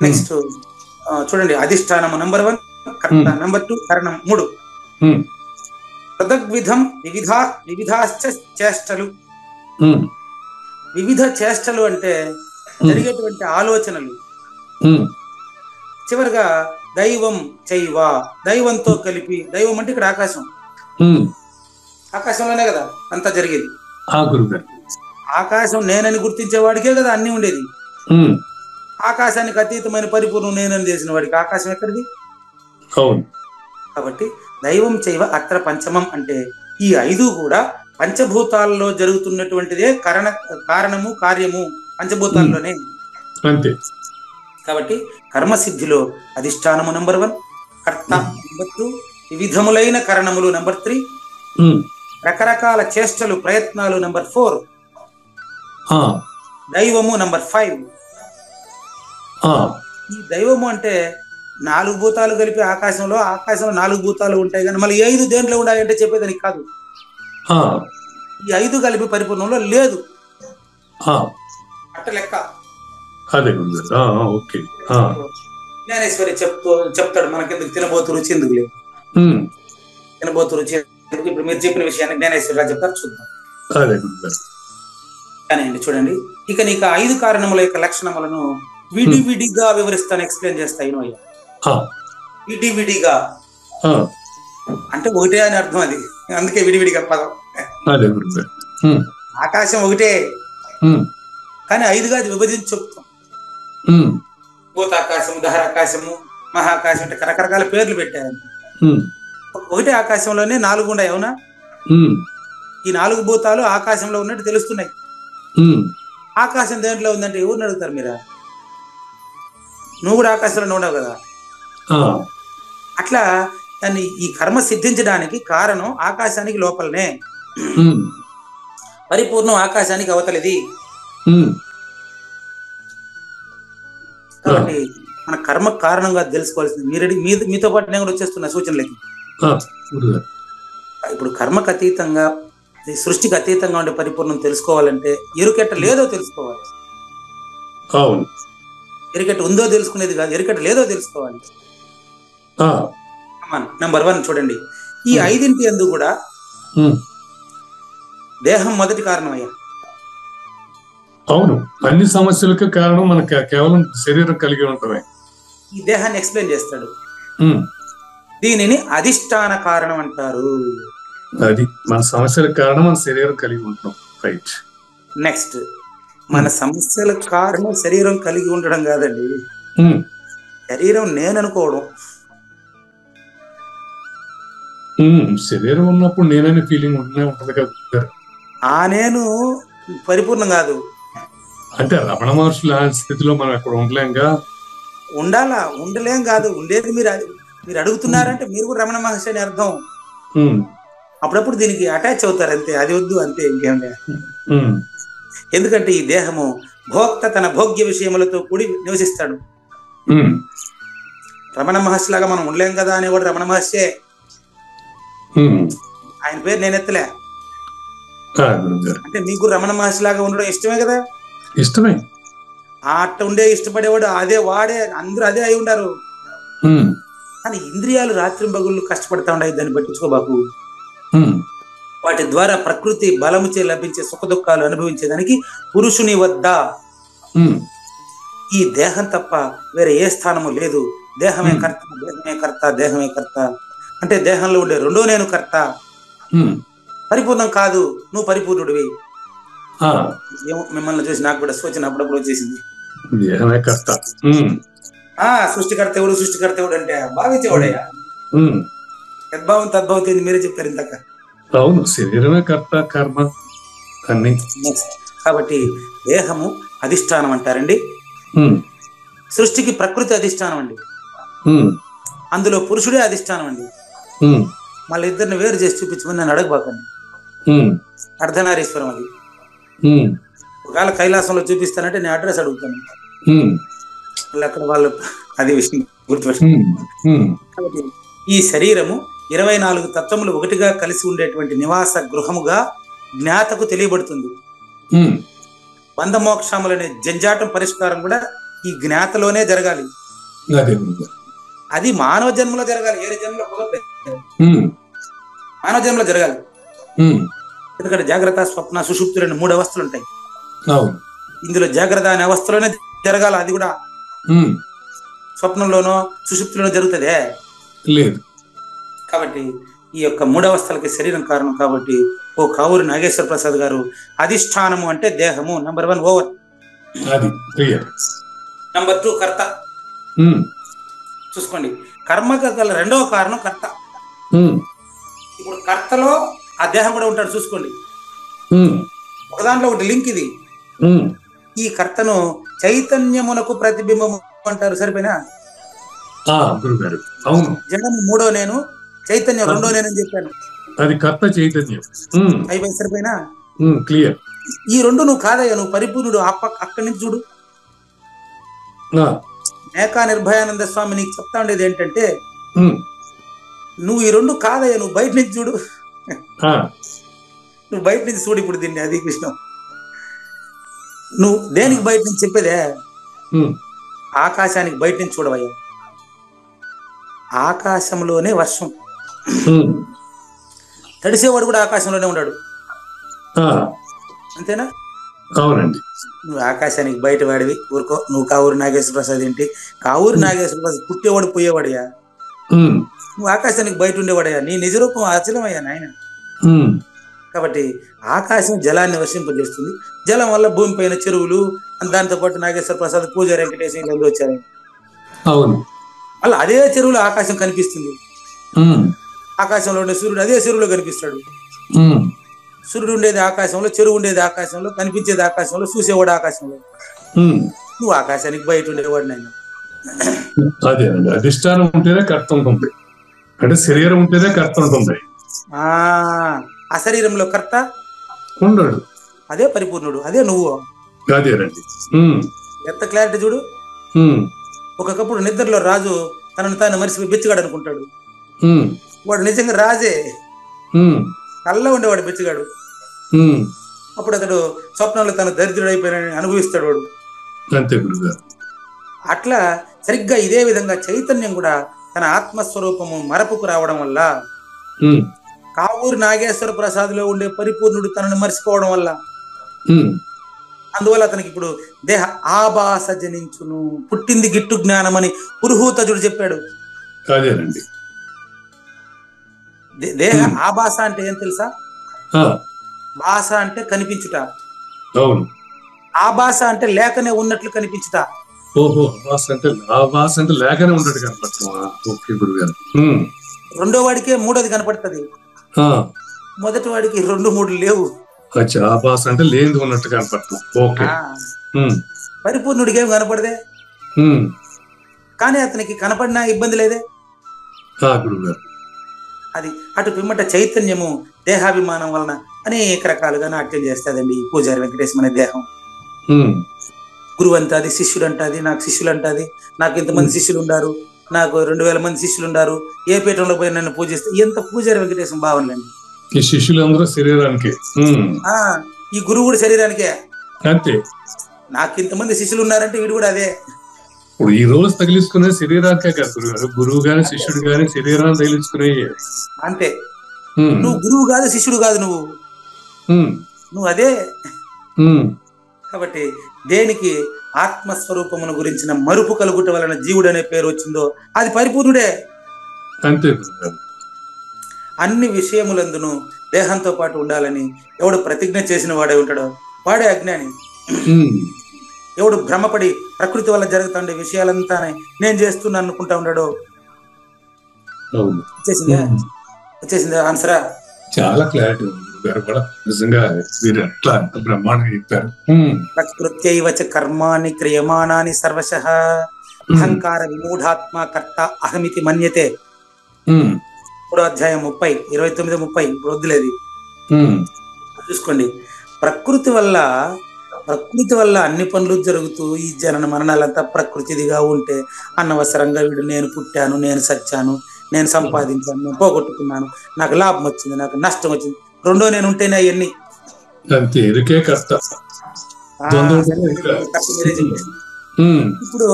నెక్స్ట్ చూడండి, అధిష్టానము నంబర్ 1, కర్త నంబర్ 2, కరణం 3. పృథగ్విధం వివిధాశ్చ చేష్టలు. వివిధ చేష్టలు అంటే జరిగేటువంటి ఆలోచనలు. చివరిగా దైవం చైవ, దైవంతో కలిపి. దైవం అంటే ఇక్కడ ఆకాశం, ఆకాశంలోనే కదా అంతా జరిగేది. ఆకాశం నేనని గుర్తించేవాడికే కదా అన్ని ఉండేది. ఆకాశానికి అతీతమైన పరిపూర్ణం నేనని చేసిన వాడికి ఆకాశం ఎక్కడిది? కాబట్టి దైవం చైవ అత్ర పంచమం అంటే ఈ 5 కూడా పంచభూతాల్లో జరుగుతున్నటువంటిదే కారణము కార్యము పంచభూతాల్లోనే అంతే. కాబట్టి కర్మసిద్ధిలో అధిష్టానము నంబర్ 1, కర్త నంబర్ 2, వివిధములైన కరణములు నంబర్ 3, రకరకాల చేష్టలు ప్రయత్నాలు నంబర్ 4, దైవము నంబర్ 5. ఈ దైవము అంటే 4 భూతాలు కలిపి ఆకాశంలో 4 భూతాలు ఉంటాయి, కానీ మళ్ళీ 5 దేంట్లో ఉన్నాయంటే చెప్పేదానికి కాదు. ఈ 5 కలిపి పరిపూర్ణంలో లేదు, అట్ట లెక్క. జ్ఞానేశ్వరి చెప్తాడు మనకెందుకు తినబోతు రుచి ఎందుకు లేదు, తినబోతు రుచి ఎందుకు. ఇప్పుడు మీరు చెప్పిన విషయాన్ని జ్ఞానేశ్వరి చెప్తారు, చూద్దాం. కానీ అండి చూడండి, ఇక నీకు 5 కారణముల యొక్క లక్షణములను విడివిడిగా వివరిస్తాను, ఎక్స్ప్లెయిన్ చేస్తాను. విడివిడిగా అంటే ఒకటే అని అర్థం, అది అందుకే విడివిడిగా పదం. ఆకాశం ఒకటే కానీ 5గా అది విభజించి చెప్తాం. భూతాకాశము, దహరాకాశము, మహాకాశం అంటే రకరకాల పేర్లు పెట్టారు. ఒకటే ఆకాశంలోనే 4 ఉన్నాయి, అవునా? ఈ 4 భూతాలు ఆకాశంలో ఉన్నట్టు తెలుస్తున్నాయి. ఆకాశం దేంట్లో ఉందంటే ఎవరిని అడుగుతారు మీరు? నువ్వు కూడా ఆకాశంలో ఉండవు కదా. అట్లా దాన్ని ఈ కర్మ సిద్ధించడానికి కారణం ఆకాశానికి లోపలనే, పరిపూర్ణం ఆకాశానికి అవతలిది. కాబట్టి మన కర్మ కారణంగా తెలుసుకోవాల్సింది. మీతో పాటు నేను కూడా వచ్చేస్తున్నా సూచనలకి. ఇప్పుడు కర్మకు అతీతంగా, సృష్టికి అతీతంగా ఉండే పరిపూర్ణం తెలుసుకోవాలంటే ఎరుకెట్ట లేదో తెలుసుకోవాలి. ఎరుకెట్ట ఉందో తెలుసుకునేది కాదు, ఎరుకెట్ట లేదో తెలుసుకోవాలి. నంబర్ 1 చూడండి, ఈ 5 యందు కూడా దేహం మొదటి కారణమయ్యా. అవును, అన్ని సమస్యలకు కారణం మనకు కేవలం శరీరం కలిగి ఉండటమే. ఈ దేహాన్ని ఎక్స్ప్లెయిన్ చేస్తాడు. దీనిని అధిష్టాన కారణం అంటారు. అది మన సమస్యలకు కారణం మన శరీరం కలిగి ఉంటున్నాం. రైట్. నెక్స్ట్, మన సమస్యలకు కారణం శరీరం కలిగి ఉండడం కాదండి, శరీరం నేను అనుకోవడం. శరీరం ఉన్నప్పుడు నేననే ఫీలింగ్ ఉంటది కదా. ఆ నేను పరిపూర్ణం కాదు. అంటే రమణ మహర్షుల స్థితిలో మనం ఎక్కడ ఉండలేంగా. ఉండలేం కాదు, ఉండేది మీరు అడుగుతున్నారంటే మీరు కూడా రమణ మహర్షి అని అర్థం. అప్పుడప్పుడు దీనికి అటాచ్ అవుతారు అంతే, అది వద్దు అంతే, ఇంకేం లేదు. ఎందుకంటే ఈ దేహము భోక్త తన భోగ్య విషయములతో కూడి నివసిస్తాడు. రమణ మహర్షి లాగా మనం ఉండలేం కదా అనేవాడు రమణ మహర్షే. ఆయన పేరు నేను ఎత్తలే. అంటే మీకు రమణ మహర్షి లాగా ఉండడం ఇష్టమే కదా. ఇష్టమే. అట్ట ఉండే ఇష్టపడేవాడు అదే, వాడే, అందరూ అదే అయి ఉండారు. కానీ ఇంద్రియాలు రాత్రింబగుళ్ళు కష్టపడతా ఉన్నాయి, దాన్ని పట్టించుకోబాకు. వాటి ద్వారా ప్రకృతి బలముచే లభించే సుఖ దుఃఖాలు అనుభవించేదానికి పురుషుని వద్ద ఈ దేహం తప్ప వేరే ఏ స్థానము లేదు. దేహమే కర్త, దేహమే కర్త, దేహమే కర్త. అంటే దేహంలో ఉండే రెండో నేను కర్త. పరిపూర్ణం కాదు, నువ్వు పరిపూర్ణుడివి. ఏమో మిమ్మల్ని చూసి నాకు కూడా సూచన అప్పుడప్పుడు వచ్చేసింది. సృష్టికర్త ఎవడు, సృష్టికర్త ఎవడు అంటే భావించేవాడయ్యా. యద్భావం తద్భావం మీరే చెప్పారు ఇంతక. అవును, శరీరమే కర్త, కర్మ అన్ని. కాబట్టి దేహము అధిష్టానం అంటారండి. సృష్టికి ప్రకృతి అధిష్టానం అండి, అందులో పురుషుడే అధిష్టానం అండి. మళ్ళీ ఇద్దరిని వేరు చేసి చూపించమని నన్ను అడగబాకండి. అర్ధనారీశ్వరం అది. ఒకవేళ కైలాసంలో చూపిస్తానంటే నేను అడ్రస్ అడుగుతాను, అక్కడ వాళ్ళు అది విషయం గుర్తుపెట్టుకుంటారు. కాబట్టి ఈ శరీరము 24 తత్వములు ఒకటిగా కలిసి ఉండేటువంటి నివాస గృహముగా జ్ఞాతకు తెలియబడుతుంది. బంధమోక్షములనే జంజాటం పరిష్కారం కూడా ఈ జ్ఞాతలోనే జరగాలి. అది మానవ జన్మలో జరగాలి, ఏ జన్మలో కుదరలేదు. మానవ జన్మలో జరగాలి. ఎందుకంటే జాగ్రత్త, స్వప్న, సుషుప్తులు అనే 3 అవస్థలు ఉంటాయి. ఇందులో జాగ్రత్త అనే అవస్థలోనే జరగాలి. అది కూడా స్వప్నంలోనో సుషుప్తిలోనో జరుగుతుందే లేదు. కాబట్టి ఈ యొక్క 3 అవస్థలకి శరీరం కారణం. కాబట్టి ఓ కావూరి నాగేశ్వర ప్రసాద్ గారు, అధిష్టానము అంటే దేహము. Number 1 over. నంబర్ 2 కర్త. చూసుకోండి, కర్మకు గల రెండవ కారణం కర్త. ఇప్పుడు కర్తలో ఆ దేహం కూడా ఉంటాడు, చూసుకోండి. ఒక దాంట్లో ఒకటి లింక్ ఇది. ఈ కర్తను చైతన్యమునకు ప్రతిబింబము అంటారు. సరిపోయినా? జడము 3వ నేను, చైతన్యం 2వ నేను అని చెప్పాను. అది కర్త చైతన్యం. అయిపోయి సరిపోయినా? క్లియర్. ఈ 2 నువ్వు కాదయ్యా, నువ్వు పరిపూర్ణుడు. అక్కడి నుంచి చూడు. మేకా నిర్భయానంద స్వామి నీకు చెప్తా ఉండేది ఏంటంటే, నువ్వు ఈ 2 కాదయ్యా, నువ్వు బయట నుంచి చూడు. నువ్వు బయట నుంచి చూడు ఇప్పుడు దీన్ని. అది కృష్ణ, నువ్వు దేనికి బయట నుంచి చెప్పేదే? ఆకాశానికి బయట నుంచి చూడవయ్యా. ఆకాశంలోనే వర్షం, తడిసేవాడు కూడా ఆకాశంలోనే ఉన్నాడు. అంతేనా? అవునండి. నువ్వు ఆకాశానికి బయట వాడివి. ఊరుకో. నువ్వు కావూరి నాగేశ్వర ప్రసాద్ ఏంటి? కావూరి నాగేశ్వర ప్రసాద్ పుట్టేవాడు పోయేవాడయ్యా. నువ్వు ఆకాశానికి బయట ఉండేవాడయ్యా. నీ నిజ రూపం అచలమయ్యా నాయన. కాబట్టి ఆకాశం జలాన్ని వర్షింపజేస్తుంది. జలం వల్ల భూమి పైన చెరువులు, దాంతో పాటు నాగేశ్వర ప్రసాద్, పూజ వెంకటేశ్వర వచ్చారు. అవును. మళ్ళీ అదే చెరువులో ఆకాశం కనిపిస్తుంది. ఆకాశంలో ఉండే సూర్యుడు అదే చెరువులో కనిపిస్తాడు. సూర్యుడు ఉండేది ఆకాశంలో, చెరువు ఉండేది ఆకాశంలో, కనిపించేది ఆకాశంలో, చూసేవాడు ఆకాశంలో. నువ్వు ఆకాశానికి బయట ఉండేవాడు నాయన. అదే అధిష్టానం ఉంటేనే కర్త ఉంటుంది. అంటే శరీరం ఉంటేనే కర్త ఉంటుంది, అశరీరంలో కర్త ఉండడు. అదే పరిపూర్ణుడు, అదే నువ్వు. అదేనండి. ఎంత క్లారిటీ చూడు. ఒకప్పుడు నిద్రలో రాజు తనను తాను మనిషి బిచ్చగాడు అనుకుంటాడు. వాడు నిజంగా రాజే, కళ్ళ ఉండేవాడు బిచ్చగాడు. అప్పుడు అతడు స్వప్నంలో తన దరిద్రుడు అయిపోయిన అనుభవిస్తాడు వాడు. అంతే గురుగారు. అట్లా సరిగ్గా ఇదే విధంగా చైతన్యం కూడా తన ఆత్మస్వరూపము మరపుకు రావడం వల్ల, కావూరు నాగేశ్వర ప్రసాద్లో ఉండే పరిపూర్ణుడు తనను మర్చిపోవడం వల్ల, అందువల్ల అతనికి ఇప్పుడు దేహ ఆభాస జనించును, పుట్టింది గిట్టు జ్ఞానం అని పురుహూతజుడు చెప్పాడు. అదేనండి. దేహ ఆభాస అంటే ఏం తెలుసా? భాష అంటే కనిపించుట, అవును. ఆభాస అంటే లేకనే ఉన్నట్లు కనిపించుట. ఓహో, భాష అంటే లేకనే ఉండడు కనపడతావా? ఓకే గురుగారు. రెండో వాడికే మూడోది కనపడుతుంది, మొదటి వాడికి 2, 3 లేవు. భాష అంటే లేనిది ఉన్నట్టు కనపడతాం. ఓకే. పరిపూర్ణుడికి ఏం కనపడదే, కానీ అతనికి కనపడినా ఇబ్బంది లేదే గురుగారు. అది అటు పిమ్మట చైతన్యము దేహాభిమానం వలన అనేక రకాలుగా నాట్యం చేస్తుందండి ఈ పూజారి వెంకటేశ్వర అనే దేహం. గురువు అంటది, శిష్యుడు అంటది, నాకు శిష్యులు అంటది, నాకు ఇంతమంది శిష్యులు ఉండారు, నాకు 2000 మంది శిష్యులు ఉండారు, ఏ పీఠంలో పోయి నన్ను పూజిస్తే. ఎంత పూజారి వెంకటేశ్వర భావనలండి. ఈ శిష్యులందరూ శరీరానికి, ఈ గురువు కూడా శరీరానికే. అంతే. నాకు ఇంతమంది శిష్యులు ఉన్నారంటే వీడు కూడా అదే. ఇప్పుడు ఈ రోజు తగిలించుకునే శరీరానికే కదా గురుగారు. గురువు గాని శిష్యుడు గాని శరీరాన్ని తగిలించుకునే అంతే. నువ్వు గురువు కాదు, శిష్యుడు కాదు, నువ్వు అదే. కాబట్టి దేనికి ఆత్మస్వరూపమును గురించిన మరుపు కలుగుట వలన జీవుడు అనే పేరు వచ్చిందో అది పరిపూర్ణుడే. అంతే. అన్ని విషయములందును దేహంతో పాటు ఉండాలని ఎవడు ప్రతిజ్ఞ చేసిన వాడే ఉంటాడో వాడే అజ్ఞాని. ఎవడు భ్రమపడి ప్రకృతి వల్ల జరుగుతుండే విషయాలంతా నేను చేస్తున్నా అనుకుంటా ఉన్నాడో. వచ్చేసిందా ఆన్సరా? చాలా క్లారిటీ కూడా నిజంగా మీరు ఎట్లా బ్రహ్మాండంగా చెప్పారు. ప్రకృత్యైవచ కర్మాణి క్రియమానాని సర్వశః అహంకార విమూఢాత్మ కర్త అహమితి మన్యతే. 3వ అధ్యాయం 30, 29, 30. ఇప్పుడు వద్దులేదు, చూసుకోండి. ప్రకృతి వల్ల అన్ని పనులు జరుగుతూ ఈ జనన మరణాలంతా ప్రకృతిదిగా ఉంటే అనవసరంగా వీడు నేను పుట్టాను, నేను సచ్చాను, నేను సంపాదించాను, నేను పోగొట్టుకున్నాను, నాకు లాభం వచ్చింది, నాకు నష్టం వచ్చింది, రెండో నేను ఉంటేనే అవన్నీ. ఇప్పుడు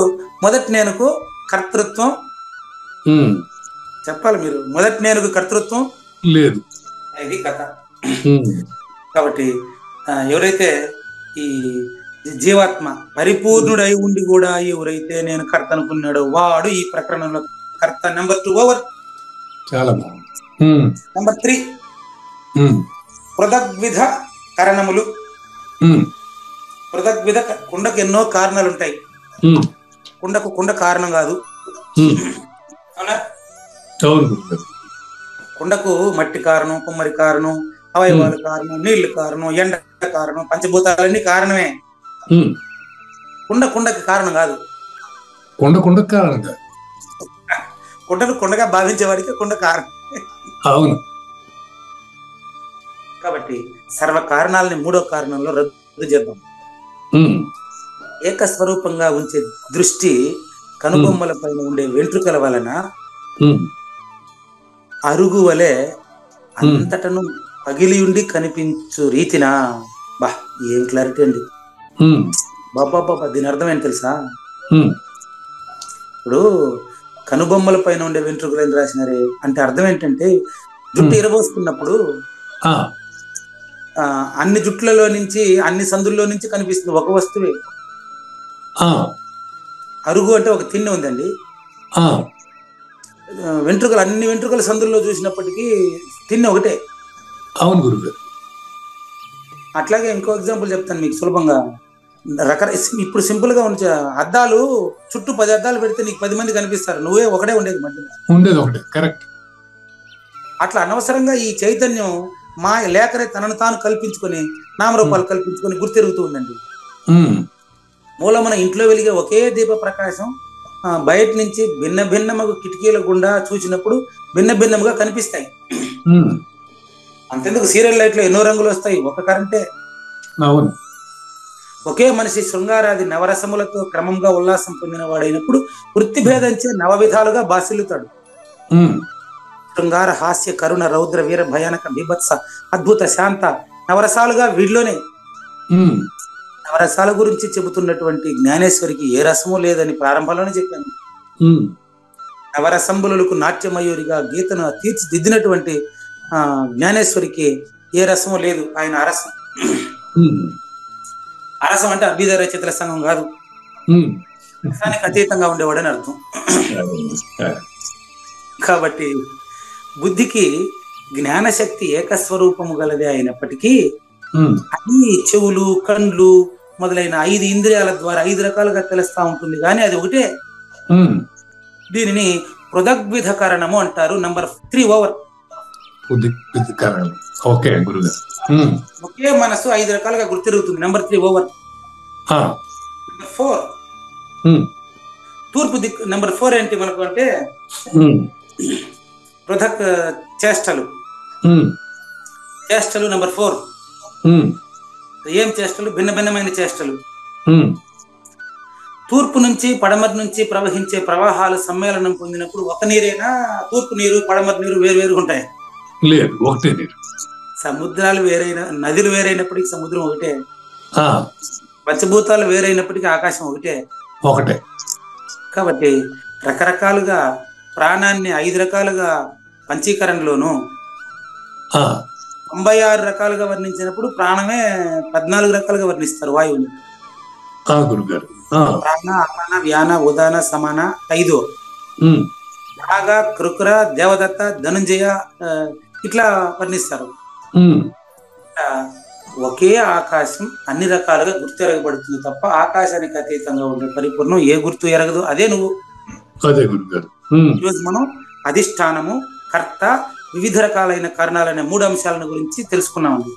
మొదటి నేనుకు కర్తృత్వం చెప్పాలి. మీరు మొదటి నేనుకు కర్తృత్వం లేదు, ఇది కథ. కాబట్టి ఎవరైతే ఈ జీవాత్మ పరిపూర్ణుడై ఉండి కూడా ఎవరైతే నేను కర్త అనుకున్నాడో వాడు ఈ ప్రకరణంలో కర్త. Number 2 over. చాలా బాగుంది. నెంబర్ 3 పృథగ్విధ కరణములు. పృథగ్విధ, కుండకు ఎన్నో కారణాలు ఉంటాయి. కుండ కారణం కాదు, అవునా? కుండకు మట్టి కారణం, కుమ్మరి కారణం, అవయవాలు కారణం, నీళ్లు కారణం, ఎండ కారణం, పంచభూతాలన్నీ కారణమే. కుండకి కారణం కాదు. కుండను కుండగా భావించేవాడికి కుండ కారణం. అవును. కాబట్టి సర్వ కారణాలని 3వ కారణంలో రద్దు చేద్దాం. ఏకస్వరూపంగా ఉంచే దృష్టి కనుబొమ్మల పైన ఉండే వెంట్రుకల వలన అరుగు వలె అంతటను పగిలి ఉండి కనిపించు రీతిన. బా, ఏం క్లారిటీ అండి. బాబా, దీని అర్థం ఏంటి తెలుసా? ఇప్పుడు కనుబొమ్మల పైన ఉండే వెంట్రుకలు ఏం రాసినారే అంటే అర్థం ఏంటంటే, జుట్టు ఇరబోసుకున్నప్పుడు అన్ని జుట్లలో నుంచి, అన్ని సందుల్లో నుంచి కనిపిస్తుంది ఒక వస్తువే. అరుగు అంటే ఒక తిన్నె ఉందండి. వెంట్రుకలు, అన్ని వెంట్రుకల సందుల్లో చూసినప్పటికీ తిన్నె ఒకటే. అవును గురుగారు. అట్లాగే ఇంకో ఎగ్జాంపుల్ చెప్తాను మీకు సులభంగా. ఇప్పుడు సింపుల్ గా ఉంచే అద్దాలు చుట్టూ 10 అద్దాలు పెడితే నీకు 10 మంది కనిపిస్తారు, నువ్వే ఒకటే ఉండేది మధ్యలో. కరెక్ట్. అట్లా అనవసరంగా ఈ చైతన్యం మా లేఖనే తనను తాను కల్పించుకొని నామరూపాలు కల్పించుకొని గుర్తెరుగుతూ ఉందండి. మూలమున ఇంట్లో వెలిగే ఒకే దీప ప్రకాశం బయట నుంచి భిన్న భిన్నముగా కిటికీల గుండా చూసినప్పుడు భిన్న భిన్నముగా కనిపిస్తాయి. అంతెందుకు సీరియల్ లైట్లో ఎన్నో రంగులు వస్తాయి, ఒక కరెంటే. అవును. ఒకే మనిషి శృంగారాది నవరసములతో క్రమంగా ఉల్లాసం పొందిన వాడైనప్పుడు వృత్తి భేదంచే నవ విధాలుగా బాసిల్లుతాడు. శృంగార, హాస్య, కరుణ, రౌద్ర, వీర, భయానక, బీభత్స, అద్భుత, శాంత నవరసాలుగా వీడిలోనే. నవరసాల గురించి చెబుతున్నటువంటి జ్ఞానేశ్వరికి ఏ రసము లేదని ప్రారంభంలోనే చెప్పాను. నవరసంబులకు నాట్యమయూరిగా గీతను తీర్చిదిద్దినటువంటి జ్ఞానేశ్వరికి ఏ రసము లేదు. ఆయన అరసం. అరసం అంటే అభ్యుదయ రచయితల సంఘం కాదు, రసానికి అతీతంగా ఉండేవాడని అర్థం. కాబట్టి బుద్ధికి జ్ఞానశక్తి ఏకస్వరూపము గలదే అయినప్పటికీ అన్ని చెవులు, కండ్లు మొదలైన 5 ఇంద్రియాల ద్వారా 5 రకాలుగా తెలుస్తా ఉంటుంది, కానీ అది ఒకటే. దీనిని పృథగ్విధకరణము అంటారు. Number 3 over. ఒకే మనసు 5 రకాలుగా గుర్తిరుగుతుంది. Number 3 over. నంబర్ 4 తూర్పు దిక్కు. నంబర్ 4 ఏంటి మనకు అంటే పృథక్ చేష్టలు. చేష్టలు నంబర్ 4. ఏం చేష్టలు? భిన్న భిన్నమైన చేష్టలు. తూర్పు నుంచి పడమర నుంచి ప్రవహించే ప్రవాహాలు సమ్మేళనం పొందినప్పుడు ఒక నీరైనా తూర్పు నీరు పడమర నీరు వేరు ఉంటాయి? లేదు, ఒకటే నీరు. సముద్రాలు వేరైన, నదులు వేరైనప్పటికీ సముద్రం ఒకటే. పంచభూతాలు వేరైనప్పటికీ ఆకాశం ఒకటే. కాబట్టి రకరకాలుగా ప్రాణాన్ని 5 రకాలుగా పంచీకరణలోను 96 రకాలుగా వర్ణించినప్పుడు ప్రాణమే 14 రకాలుగా వర్ణిస్తారు వాయువుని. గురుగారు ప్రాణ, అపాన, వ్యాన, ఉదాన, సమాన 5. నాగ, కృకుర, దేవదత్త, ధనుంజయ ఇట్లా వర్ణిస్తారు. ఒకే ఆకాశం అన్ని రకాలుగా గుర్తు ఎరగబడుతుంది తప్ప ఆకాశానికి అతీతంగా ఉండే పరిపూర్ణం ఏ గుర్తు ఎరగదు. అదే నువ్వు. అదే గురుగారు. ఈరోజు మనం అధిష్టానము, కర్త, వివిధ రకాలైన కారణాలనే 3 అంశాలను గురించి తెలుసుకున్నామండి.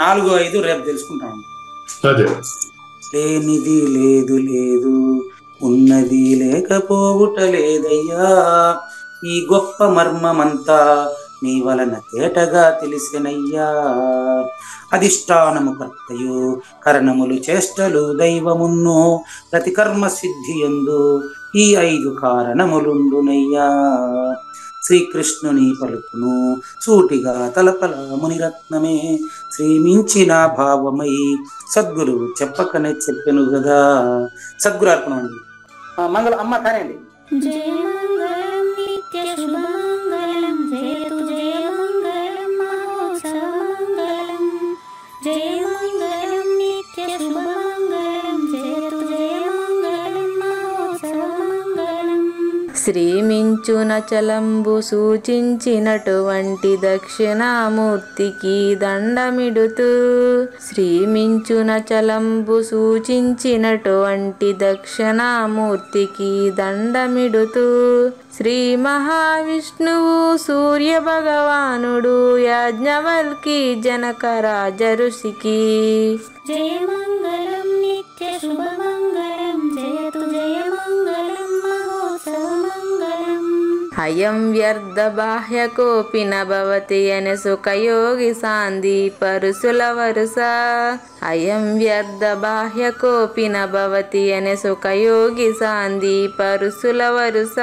4, 5 రేపు తెలుసుకుంటామండి. లేనిది లేదు లేదు, ఉన్నది లేకపోవుట లేదయ్యా, ఈ గొప్ప మర్మమంతా నీ వలన తేటగా తెలిసినయ్యా. అధిష్టానము కర్తయు, కరణములు చేష్టలు దైవమున్ను, ప్రతి కర్మ సిద్ధి యందు ఈ 5 కారణములుండునయ్యా. శ్రీకృష్ణుని పలుకును సూటిగా తలపల మునిరత్నమే, శ్రీమించిన భావమై సద్గురు చెప్పకనే చెప్పెను గదా. సద్గురు అర్పణ అండి. మంగళం అమ్మ కానండి. జయ మంగళం నిత్య శుభమంగళం, జయతు జయ మంగళం మహోత్సవ మంగళం. జయ మంగళం నిత్య శుభమంగళం, జయతు జయ మంగళం మహోత్సవ మంగళం. శ్రీమించున చలంబు సూచించినటువంటి దక్షిణామూర్తికి దండమిడుతూ, శ్రీమించున చలంబు సూచించినటువంటి దక్షిణామూర్తికి దండమిడుతూ, శ్రీ మహావిష్ణువు సూర్య భగవానుడు యాజ్ఞవల్కి జనక రాజ ఋషికి. జయ మంగళం నిత్య శుభమంగళం, జయతు జయ మంగళం మహోత్సవ మంగళం. అయం వ్యర్థ బాహ్య కోపి నభవతి అనే సుఖయోగి సాంది పరుసుల వరుస. అయం వ్యర్థ బాహ్య కోపి నభవతి అనే సుఖయోగి సాంది పరుసుల వరుస.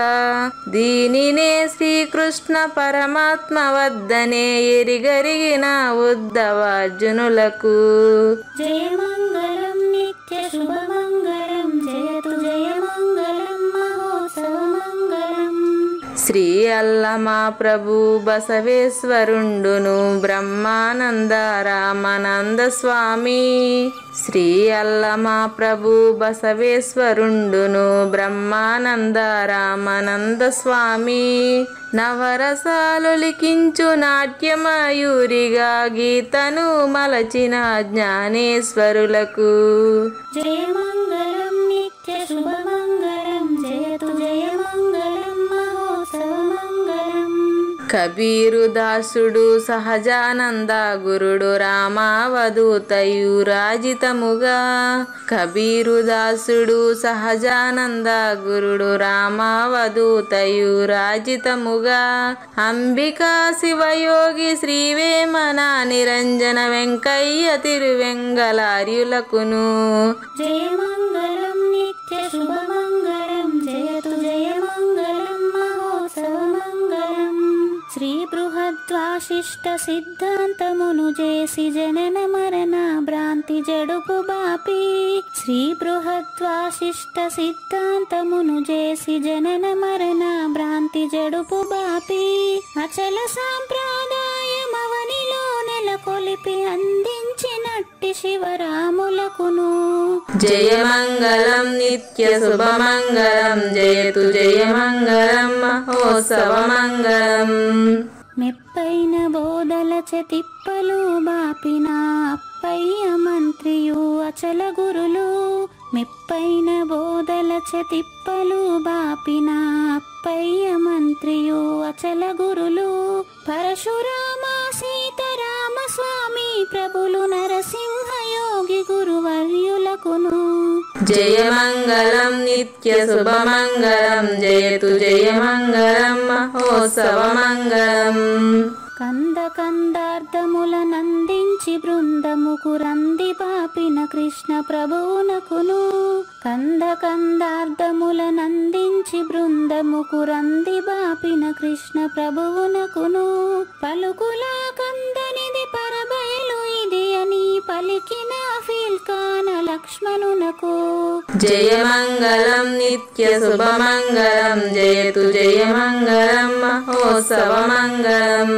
దీనినే శ్రీకృష్ణ పరమాత్మ వద్దనే ఎరిగరిగిన ఉద్ధవార్జునులకు. జయ మంగళం నిత్య శుభమంగళం, జయతు జయ మంగళం మహోత్సవ మంగళం. శ్రీ అల్లమా ప్రభు బసవేశ్వరుండును బ్రహ్మానంద రామానంద స్వామి. శ్రీ అల్లమా ప్రభు బసవేశ్వరుండును బ్రహ్మానంద రామానంద స్వామి. నవరసాలు లిఖించు నాట్యమయూరిగా గీతను మలచిన జ్ఞానేశ్వరులకు. జయ మంగళం నిత్య శుభమంగళం, జయతు జయ మంగళం మహోత్సవ మంగళం. కబీరు దాసుడు సహజానంద గురుడు రామావధూతయు రాజితముగా. కబీరు దాసుడు సహజానంద గురుడు రామావధూతయు రాజితముగా. అంబికా శివయోగి శ్రీవేమన నిరంజన వెంకయ్య తిరువెంగళార్యులకును. జయమంగళం నిత్య శుభమంగళం జయతు జయమంగళం మహోత్సవమంగళం. శ్రీ బృహద్వాశిష్ట సిద్ధాంతమును చేసి జనన మరణ భ్రాంతి జడుపు బాపి. శ్రీ బృహద్వాశిష్ట సిద్ధాంతమును చేసి జనన మరణ భ్రాంతి జడుపు బాపి. అచల సాంప్రదాయమవనిలో నెలకొలిపి అందించినట్టి శివరాములకును. జయమంగళం నిత్య శుభమంగళం జయతు జయమంగళం మహోత్సవమంగళం. మెప్పైన బోధల తిప్పలు బాపిన అప్పయ్య మంత్రియు అచల గురులు. మెప్పైన బోధల తిప్పలు బాపిన అప్పయ్య మంత్రియు అచల గురులు. పరశురామ సీతారామ స్వామి ప్రభులు నరసింహ యోగి గురువర్యులకును. జయమంగళం నిత్య శుభమంగళం జయతు జయమంగళం మహోత్సవమంగళం. కంద కందార్థముల నందించి బృందముకు రంది పాపిన కృష్ణ ప్రభువునకును. కంద కందార్థముల నందించి బృందముకు రంది బాపిన కృష్ణ ప్రభువునకును. పలుకులా కందనిది పరబయలు ఇది అని పలికిన ఫీల్కాన లక్ష్మణునకు. జయమంగళం నిత్య శుభమంగళం జయతు జయమంగళం మహోత్సవమంగళం.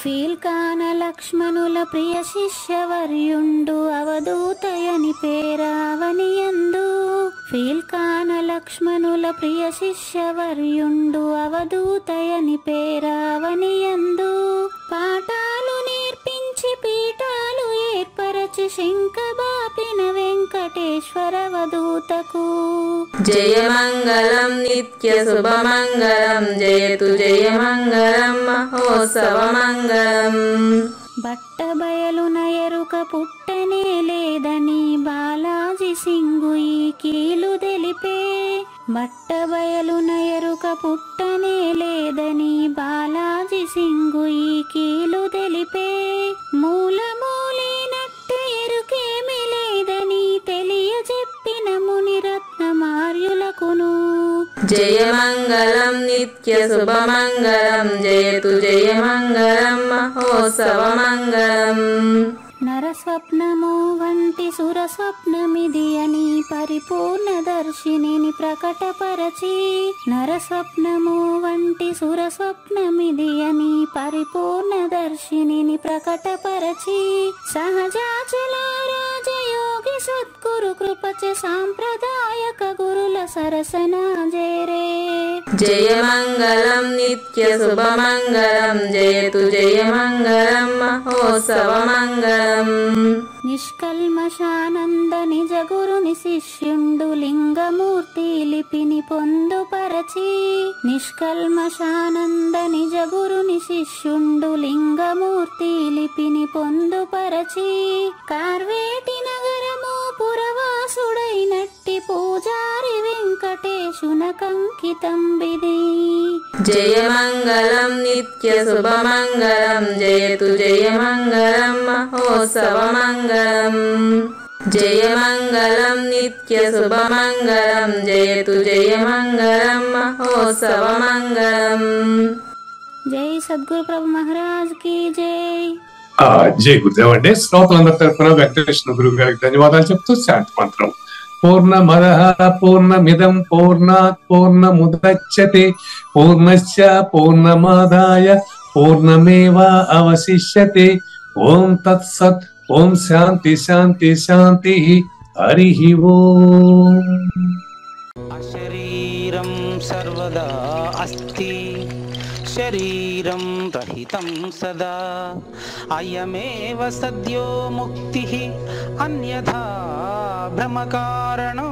ఫీల్కాన లక్ష్మణుల ప్రియ శిష్యవర్యుండు అవధూతయని పేరావనియందు. ఫీల్కాన లక్ష్మణుల ప్రియ శిష్యవర్యుండు అవధూతయని పేరావనియందు. పాఠాలు నేర్పించి పీఠాలు ఏర్పరచి శంఖబాపిన వెంకటేశ్వర అవధూతకు. జయమంగళం నిత్య శుభమంగళం జయతు జయమంగళం మహోత్సవమంగళం. బట్టబయలున ఎరుక పుట్టనే లేదని బాలాజీ సింగు ఈ కీలు తెలిపే. బట్టబయలున ఎరుక పుట్టనే లేదని బాలాజీ సింగు ఈ కీలు తెలిపే. మూలమూలేనట్టు ఎరుకేమి లేదని తెలియజెప్పిన మునిరత్నమార్యులకును. జయమంగళం నిత్య శుభమంగళం జయతు జయమంగళం మహోత్సవమంగళం. నరస్వప్నము వంటి సురస్వప్నమిది అని పరిపూర్ణ దర్శినిని ప్రకటపరచి. నరస్వప్నము వంటి సురస్వప్నమిది అని పరిపూర్ణ దర్శినిని ప్రకటపరచి. సహజాచల రాజయోగి సద్గురు కృపచే సాంప్రదాయక గురుల సరసన జేరే. జయమంగళం నిత్య శుభమంగళం జయతు జయమంగళం మహోత్సవమంగళం. నిష్కల్మషానంద నిజ గురుని శిష్యుండు లింగమూర్తి లిపిని పొందుపరచి. నిష్కల్మషానంద నిజ గురుని శిష్యుండు లింగమూర్తి లిపిని పొందుపరచి. కార్వేటి నగరము పురవాసుడైనట్టి పూజారి వెంకటేశునకంకితం విధి. జయమంగళం నిత్య శుభమంగళం జయతు జయమంగళం మహోత్సవమంగళం. జయమంగళం నిత్య శుభమంగళం జయతు జయమంగళం మహోత్సవమంగళం. జై సద్గురు ప్రభు మహారాజ్ కి జై. జై గురుదేవ్ అండి. శ్రోతలందరి తరఫున వెంకటేశ్వర గురువు గారికి ధన్యవాదాలు చెప్తూ శాంతి మంత్రం. పూర్ణమదః పూర్ణమిదం పూర్ణాత్ పూర్ణముదచ్యతే పూర్ణస్య పూర్ణమాదాయ పూర్ణమేవా అవశిష్యతే. ఓం తత్సత్. ఓం శాంతి శాంతి శాంతి. హరి ఓం. అశరీరం సర్వదా అస్తి శరీరం రహితం సదా అయమేవ సద్యో ముక్తిః అన్యథా భ్రమకారణో